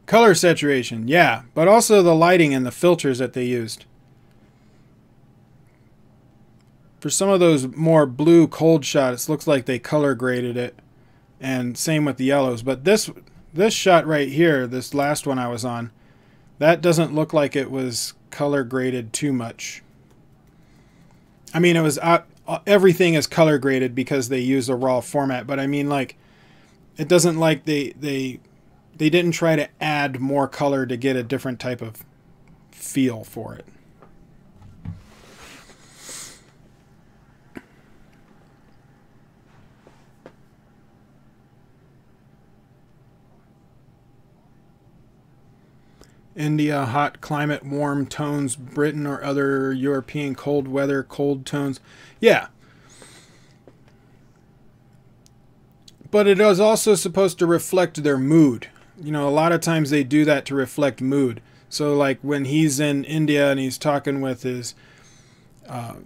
Color saturation, yeah, but also the lighting and the filters that they used. For some of those more blue cold shots, it looks like they color graded it, and same with the yellows. But this shot right here, this last one I was on, that doesn't look like it was color graded too much. I mean, it was everything is color graded because they use a raw format, but I mean, like, it doesn't like they didn't try to add more color to get a different type of feel for it. India, hot climate, warm tones. Britain or other European, cold weather, cold tones. Yeah. But it is also supposed to reflect their mood. You know, a lot of times they do that to reflect mood. So like when he's in India and he's talking with his,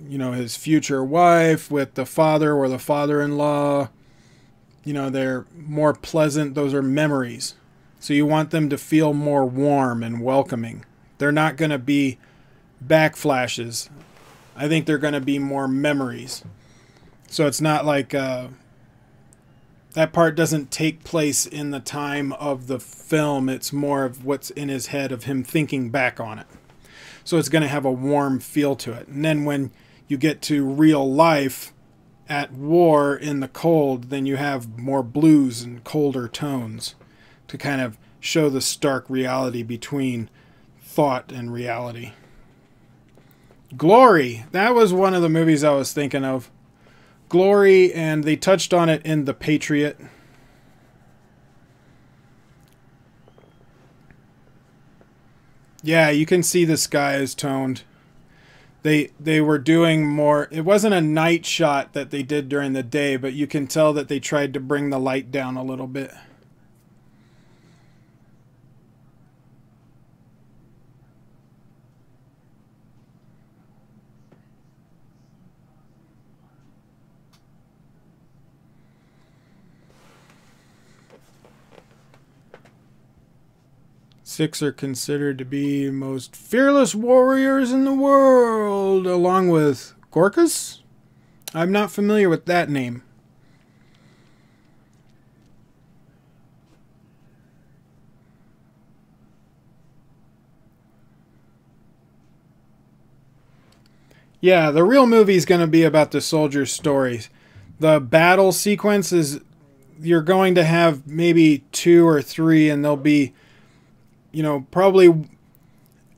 you know, his future wife, with the father or the father-in-law, you know, they're more pleasant. Those are memories. So you want them to feel more warm and welcoming. They're not going to be backflashes. I think they're going to be more memories. So it's not like that part doesn't take place in the time of the film. It's more of what's in his head of him thinking back on it. So it's going to have a warm feel to it. And then when you get to real life at war in the cold, then you have more blues and colder tones to kind of show the stark reality between thought and reality. Glory. That was one of the movies I was thinking of. Glory, and they touched on it in The Patriot. Yeah, you can see the sky is toned. They were doing more. It wasn't a night shot that they did during the day, but you can tell that they tried to bring the light down a little bit. Six are considered to be most fearless warriors in the world, along with Gorkhas? I'm not familiar with that name. Yeah, the real movie is going to be about the soldiers' stories. The battle sequences, you're going to have maybe 2 or 3, and they'll be, you know, probably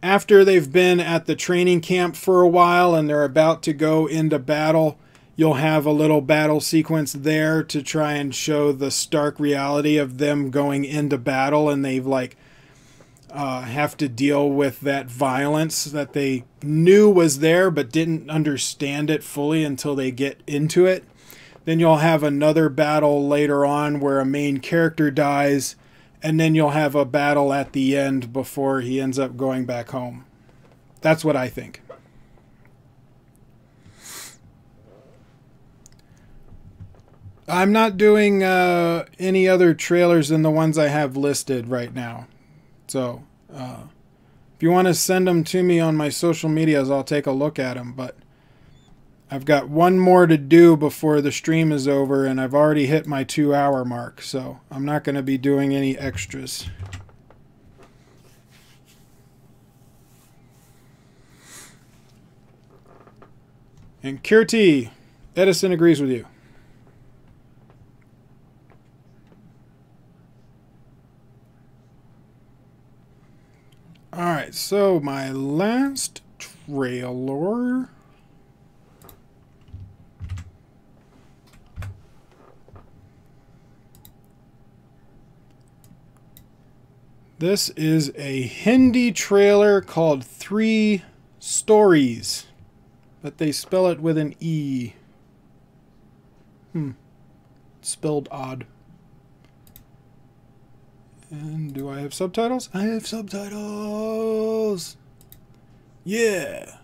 after they've been at the training camp for a while and they're about to go into battle. You'll have a little battle sequence there to try and show the stark reality of them going into battle, and they've like have to deal with that violence that they knew was there but didn't understand it fully until they get into it. Then you'll have another battle later on where a main character dies, and then you'll have a battle at the end before he ends up going back home. That's what I think. I'm not doing any other trailers than the ones I have listed right now. So, if you want to send them to me on my social medias, I'll take a look at them. But I've got one more to do before the stream is over, and I've already hit my 2-hour mark. So, I'm not going to be doing any extras. And Kirti, Edison agrees with you. Alright, so my last trailer. This is a Hindi trailer called 3 Stories, but they spell it with an E. Spelled odd. And do I have subtitles? I have subtitles! Yeah!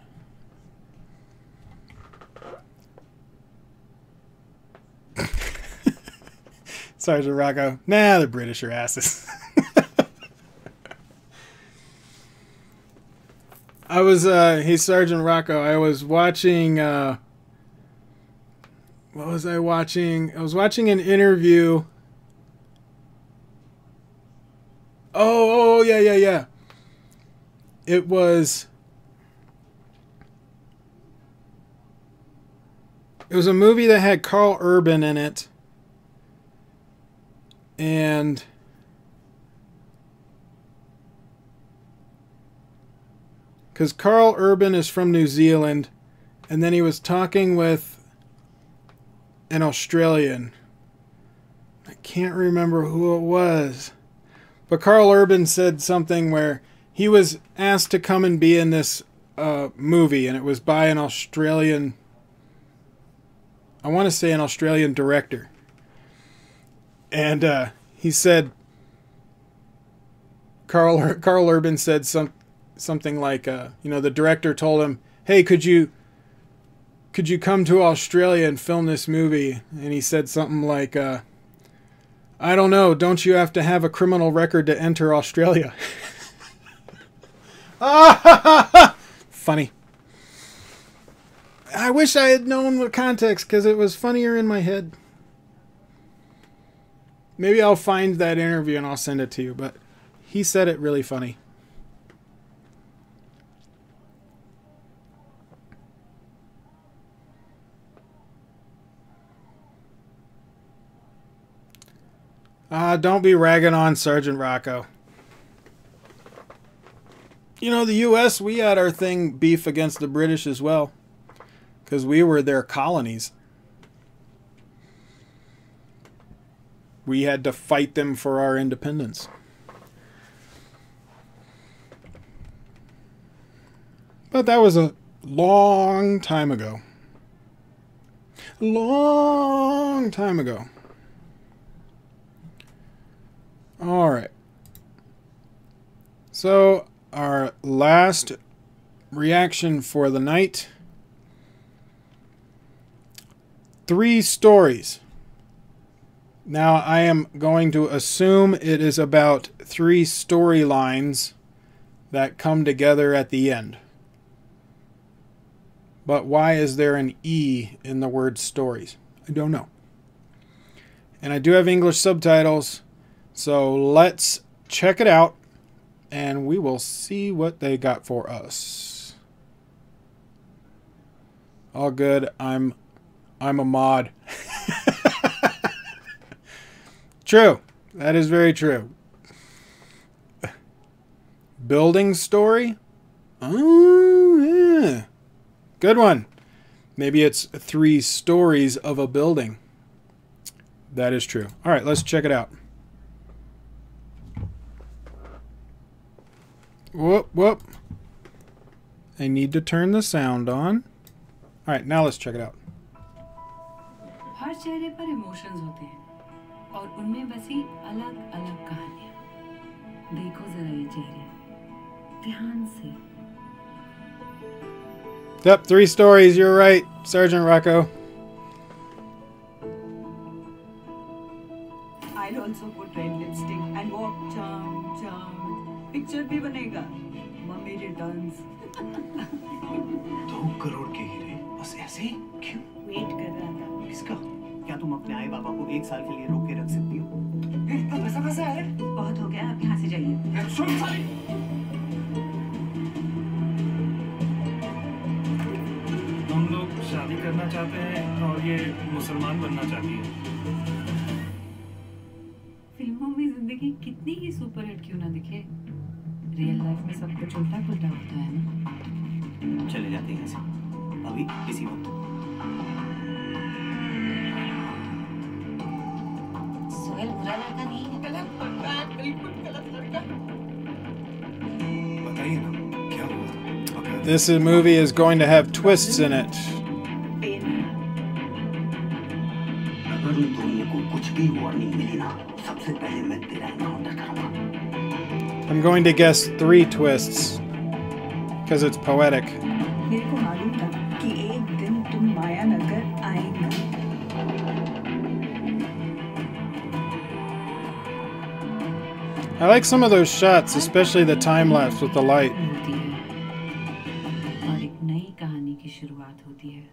Sergeant Rocco. Nah, the British are asses. I was, hey Sergeant Rocco, I was watching, what was I watching? I was watching an interview. Oh, yeah. It was a movie that had Carl Urban in it. And because Carl Urban is from New Zealand, and then he was talking with an Australian. I can't remember who it was. But Carl Urban said something where he was asked to come and be in this movie, and it was by an Australian, I want to say an Australian director. And he said, Carl Urban said something like, you know, the director told him, hey, could you come to Australia and film this movie? And he said something like, I don't know. Don't you have to have a criminal record to enter Australia? Funny. I wish I had known the context because it was funnier in my head. Maybe I'll find that interview and I'll send it to you, but he said it really funny. Don't be ragging on Sergeant Rocco. You know, the U.S., we had our beef against the British as well. Because we were their colonies. We had to fight them for our independence. But that was a long time ago. Long time ago. Alright. So, our last reaction for the night. 3 Stories. Now, I am going to assume it is about 3 storylines that come together at the end. But why is there an E in the word stories? I don't know. And I do have English subtitles. So let's check it out, and we will see what they got for us. All good. I'm a mod. True. That is very true. Building story? Oh, yeah. Good one. Maybe it's 3 stories of a building. That is true. All right, let's check it out. Whoop, whoop. I need to turn the sound on. All right, now let's check it out.
हर चेहरे पर emotions होते हैं और उनमें बसी अलग-अलग कहानियां. देखो जरा ये चेहरे. ध्यान से.
Yep, 3 stories. You're right, Sergeant Rocco.
I'll also put red lipstick and walk charm. Picture भी बनेगा. Mummy returns.
2 करोड़ के हीरे बस ऐसे ही क्यों?
वेट कर रहा था.
किसका? क्या तुम अपने आए बाबा को 1 साल के लिए रोक के रख सकती हो? इतना पैसा कैसे आया?
बहुत हो गया, अब यहाँ से जाइए.
सुन साली. हम लोग शादी करना चाहते हैं और ये मुसलमान बनना चाहती है.
फिल्मों में जिंदगी कितनी ही सुपर हिट क्यों ना दिखे, रियल लाइफ में सब कुछ उल्टा पुल्टा होता है ना.
चले जाते हैं ऐसे अभी इसी वक्त.
सोहेल बुरा लड़का नहीं है.
गलत लड़का है, बिल्कुल गलत लड़का. बताइए ना क्या हुआ?
This movie is going to have twists in it.
अगर तुमने को कुछ भी वार्निंग मिली ना, सबसे पहले मैं तेरा एनकाउंटर करूंगा.
I'm going to guess 3 twists because it's poetic.
मेरे को मालूम था कि एक दिन तुम माया नगर आएगा.
I like some of those shots, especially the time lapse with the light.
होती है और एक नई कहानी की शुरुआत होती है.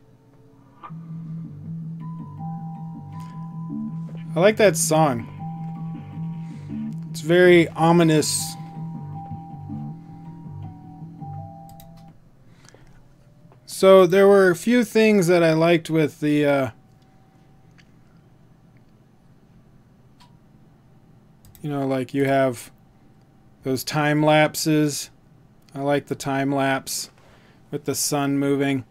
I like that song. It's very ominous. So there were a few things that I liked with the you know, like you have those time lapses. I like the time lapse with the sun moving.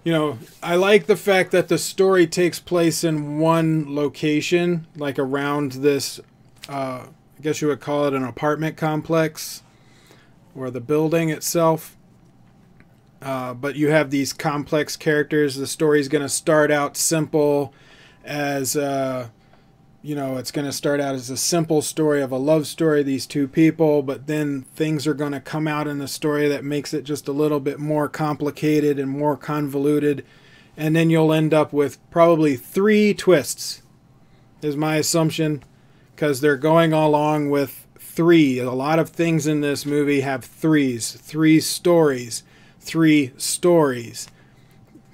You know, I like the fact that the story takes place in one location, like around this, I guess you would call it an apartment complex, or the building itself. But you have these complex characters. The story's going to start out simple as, you know, it's going to start out as a simple story of a love story, these 2 people, but then things are going to come out in the story that makes it just a little bit more complicated and more convoluted. And then you'll end up with probably 3 twists, is my assumption, because they're going along with 3. A lot of things in this movie have 3s, 3 stories. 3 stories,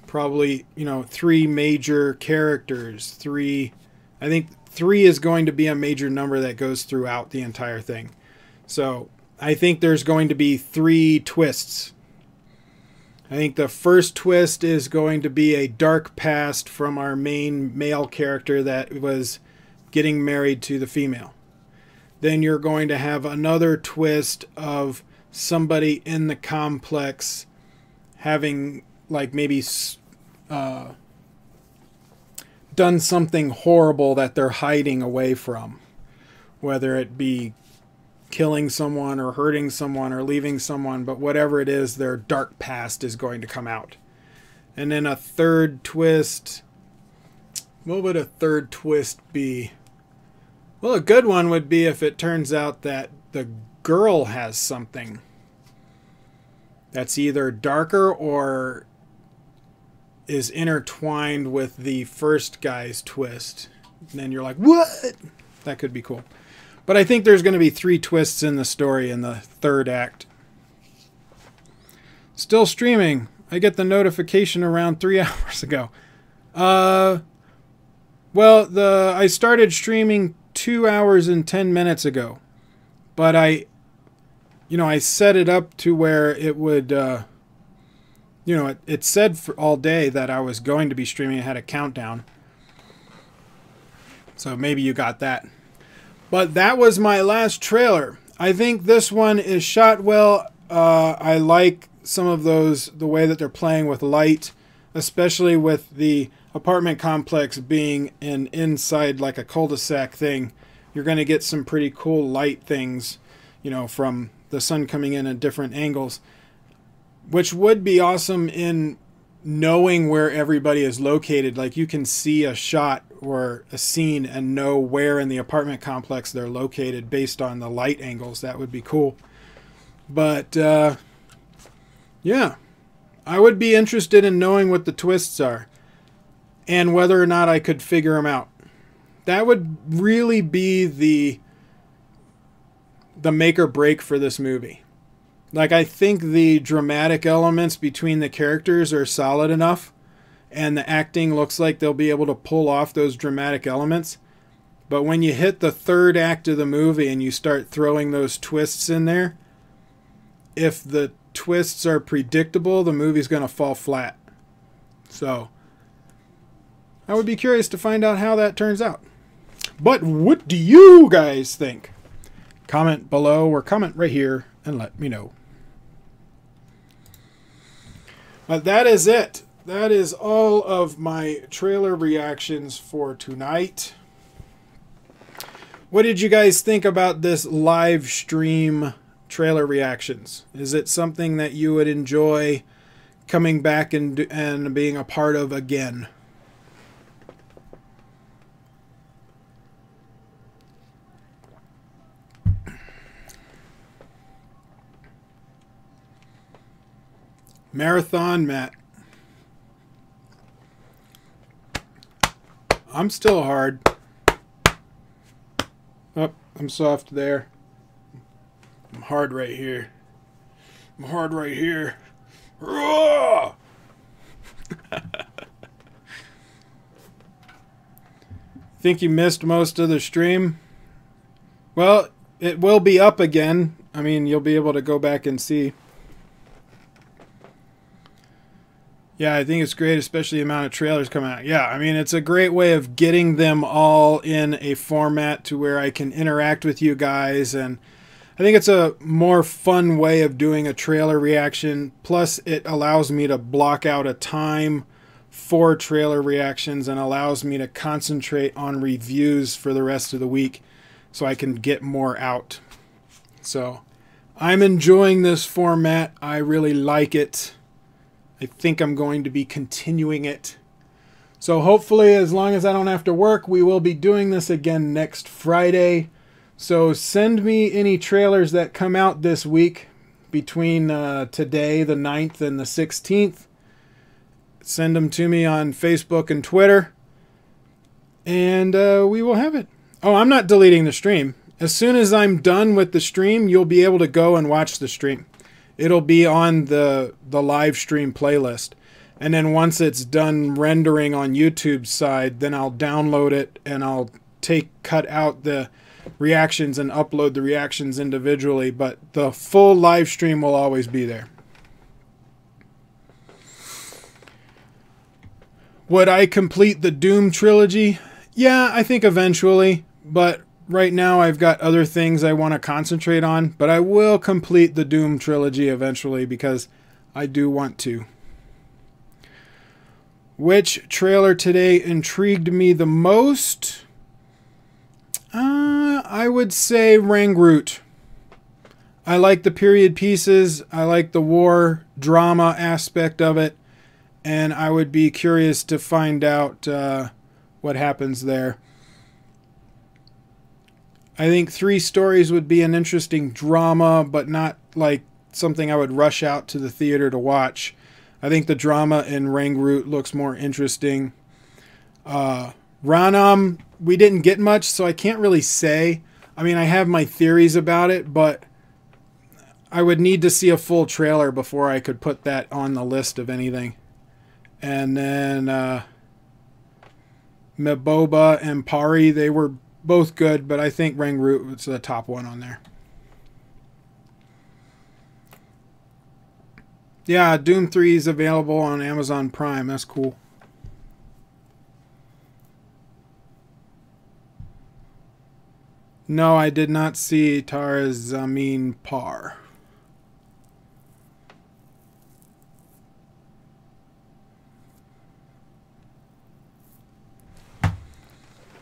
probably, you know, 3 major characters, 3, I think 3 is going to be a major number that goes throughout the entire thing. So I think there's going to be 3 twists. I think the first twist is going to be a dark past from our main male character that was getting married to the female. Then you're going to have another twist of somebody in the complex having, like, maybe done something horrible that they're hiding away from. Whether it be killing someone or hurting someone or leaving someone, but whatever it is, their dark past is going to come out. And then a third twist. What would a third twist be? Well, a good one would be if it turns out that the girl has something that's either darker or is intertwined with the first guy's twist. And then you're like, what? That could be cool. But I think there's going to be 3 twists in the story in the 3rd act. Still streaming. I get the notification around 3 hours ago. Well, I started streaming 2 hours and 10 minutes ago. But I set it up to where it would you know, it said for all day that I was going to be streaming. It had a countdown. So maybe you got that. But that was my last trailer. I think this one is shot well. I like some of those, the way that they're playing with light, especially with the apartment complex being an inside like a cul-de-sac thing. You're going to get some pretty cool light things, you know, from the sun coming in at different angles, which would be awesome in knowing where everybody is located. Like you can see a shot or a scene and know where in the apartment complex they're located based on the light angles. That would be cool. But yeah, I would be interested in knowing what the twists are and whether or not I could figure them out. That would really be the make or break for this movie. Like, I think the dramatic elements between the characters are solid enough, and the acting looks like they'll be able to pull off those dramatic elements. But when you hit the third act of the movie and you start throwing those twists in there, if the twists are predictable, the movie's going to fall flat. So, I would be curious to find out how that turns out. But what do you guys think? Comment below or comment right here and let me know. But that is it. That is all of my trailer reactions for tonight. What did you guys think about this live stream trailer reactions? Is it something that you would enjoy coming back and being a part of again? Marathon Matt. I'm still hard. Oh, I'm soft there. I'm hard right here. I'm hard right here. Think you missed most of the stream? Well, it will be up again. I mean, you'll be able to go back and see. Yeah, I think it's great, especially the amount of trailers coming out. Yeah, I mean, it's a great way of getting them all in a format to where I can interact with you guys. And I think it's a more fun way of doing a trailer reaction. Plus, it allows me to block out a time for trailer reactions and allows me to concentrate on reviews for the rest of the week so I can get more out. So, I'm enjoying this format. I really like it. I think I'm going to be continuing it. So hopefully, as long as I don't have to work, we will be doing this again next Friday. So send me any trailers that come out this week between today, the 9th, and the 16th. Send them to me on Facebook and Twitter. And we will have it. Oh, I'm not deleting the stream. As soon as I'm done with the stream, you'll be able to go and watch the stream. It'll be on the live stream playlist. And then once it's done rendering on YouTube's side, then I'll download it and I'll cut out the reactions and upload the reactions individually. But the full live stream will always be there. Would I complete the Doom trilogy? Yeah, I think eventually. But right now, I've got other things I want to concentrate on, but I will complete the Doom trilogy eventually because I do want to. Which trailer today intrigued me the most? I would say Rangroot. I like the period pieces. I like the war drama aspect of it, and I would be curious to find out what happens there. I think 3 Stories would be an interesting drama, but not like something I would rush out to the theater to watch. I think the drama in Rangroot looks more interesting. Ranam, we didn't get much, so I can't really say. I mean, I have my theories about it, but I would need to see a full trailer before I could put that on the list of anything. And then Mehbooba and Pari, they were both good, but I think Rangroot was the top one on there. Yeah, Doom 3 is available on Amazon Prime. That's cool. No, I did not see Tara Zameen Par.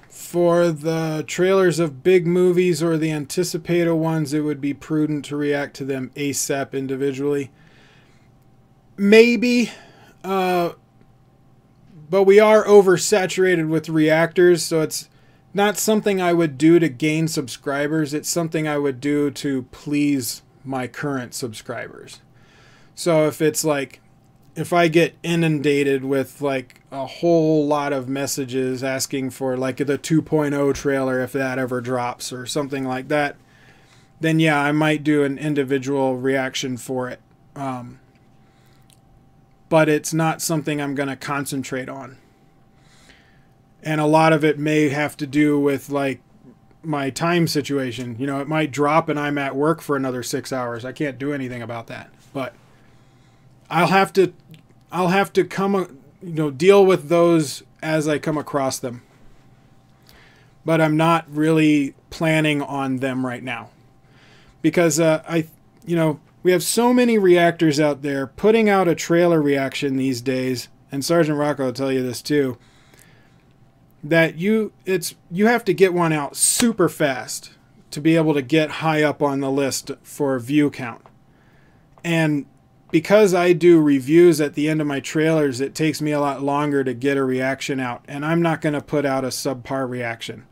For the trailers of big movies or the anticipated ones, it would be prudent to react to them ASAP individually. Maybe, but we are oversaturated with reactors, so it's not something I would do to gain subscribers. It's something I would do to please my current subscribers. So if it's like, if I get inundated with like a whole lot of messages asking for like the 2.0 trailer, if that ever drops or something like that, then yeah, I might do an individual reaction for it. But it's not something I'm going to concentrate on. And a lot of it may have to do with like my time situation. You know, it might drop and I'm at work for another 6 hours. I can't do anything about that. But I'll have to deal with those as I come across them. But I'm not really planning on them right now. Because we have so many reactors out there putting out a trailer reaction these days, and Sergeant Rocco will tell you this too, that you have to get one out super fast to be able to get high up on the list for view count. And because I do reviews at the end of my trailers, it takes me a lot longer to get a reaction out, and I'm not going to put out a subpar reaction.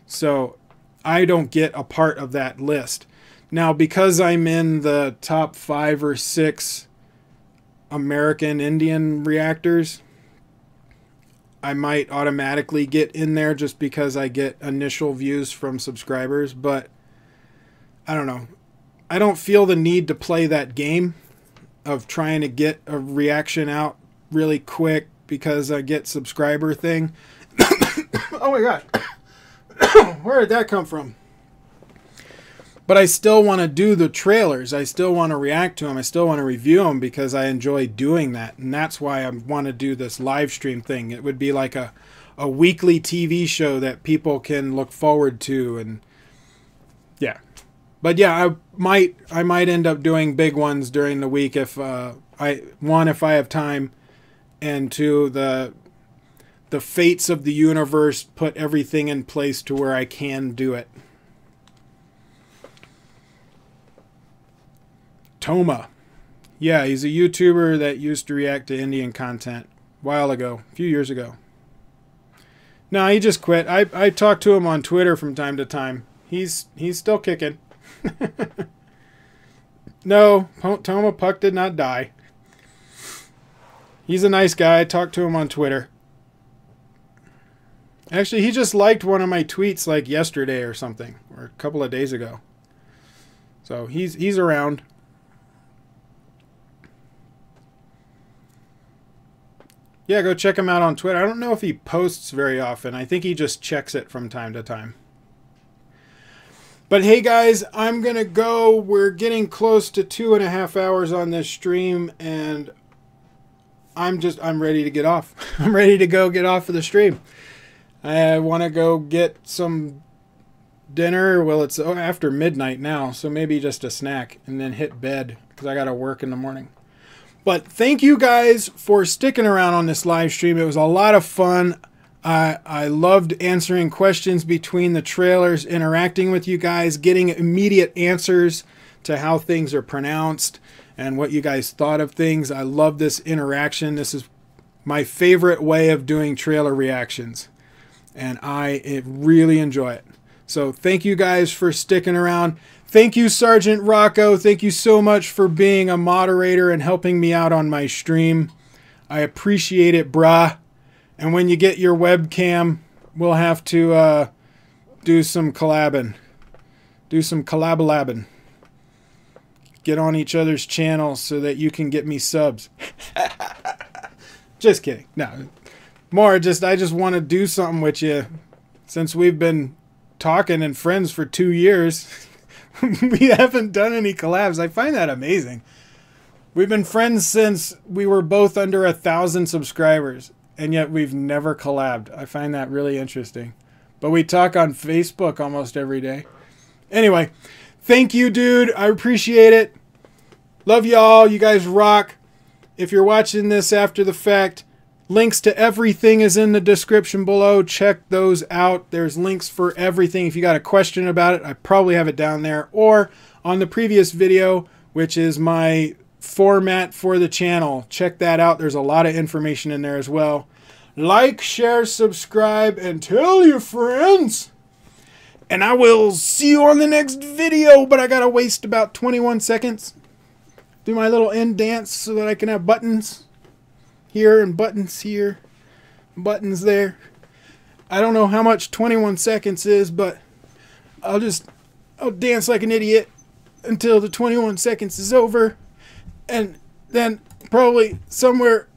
So I don't get a part of that list. Now, because I'm in the top 5 or 6 American Indian reactors, I might automatically get in there just because I get initial views from subscribers. But I don't know. I don't feel the need to play that game of trying to get a reaction out really quick because I get subscriber thing. Oh my gosh. Where did that come from? But I still want to do the trailers. I still want to react to them. I still want to review them because I enjoy doing that. And that's why I want to do this live stream thing. It would be like a weekly TV show that people can look forward to. And yeah. But yeah, I might end up doing big ones during the week if if I have time, and two, the fates of the universe put everything in place to where I can do it. Toma. Yeah, he's a YouTuber that used to react to Indian content a while ago, a few years ago. No, he just quit. I talk to him on Twitter from time to time. He's still kicking. No, Toma Puck did not die. He's a nice guy. I talked to him on Twitter. Actually, he just liked one of my tweets like yesterday or something, or a couple of days ago. So he's around. Yeah, go check him out on Twitter. I don't know if he posts very often. I think he just checks it from time to time. But hey guys, I'm going to go. We're getting close to 2.5 hours on this stream, and I'm ready to get off. I'm ready to go get off of the stream. I want to go get some dinner. Well, it's after midnight now, so maybe just a snack, and then hit bed because I got to work in the morning. But thank you guys for sticking around on this live stream. It was a lot of fun. I loved answering questions between the trailers, interacting with you guys, getting immediate answers to how things are pronounced and what you guys thought of things. I love this interaction. This is my favorite way of doing trailer reactions, and I really enjoy it. So thank you guys for sticking around. Thank you, Sergeant Rocco. Thank you so much for being a moderator and helping me out on my stream. I appreciate it, brah. And when you get your webcam, we'll have to do some collabing. Do some collab-labbing. Get on each other's channels so that you can get me subs. Just kidding. No. I just want to do something with you. Since we've been talking and friends for 2 years, we haven't done any collabs. I find that amazing. We've been friends since we were both under 1,000 subscribers, and yet we've never collabed. I find that really interesting. But we talk on Facebook almost every day. Anyway, thank you, dude. I appreciate it. Love y'all. You guys rock. If you're watching this after the fact, links to everything is in the description below. Check those out. There's links for everything. If you got a question about it, I probably have it down there. Or on the previous video, which is my format for the channel. Check that out. There's a lot of information in there as well. Like, share, subscribe, and tell your friends. And I will see you on the next video. But I got to waste about 21 seconds. Do my little end dance so that I can have buttons here and buttons here, buttons there. I don't know how much 21 seconds is, but I'll dance like an idiot until the 21 seconds is over, and then probably somewhere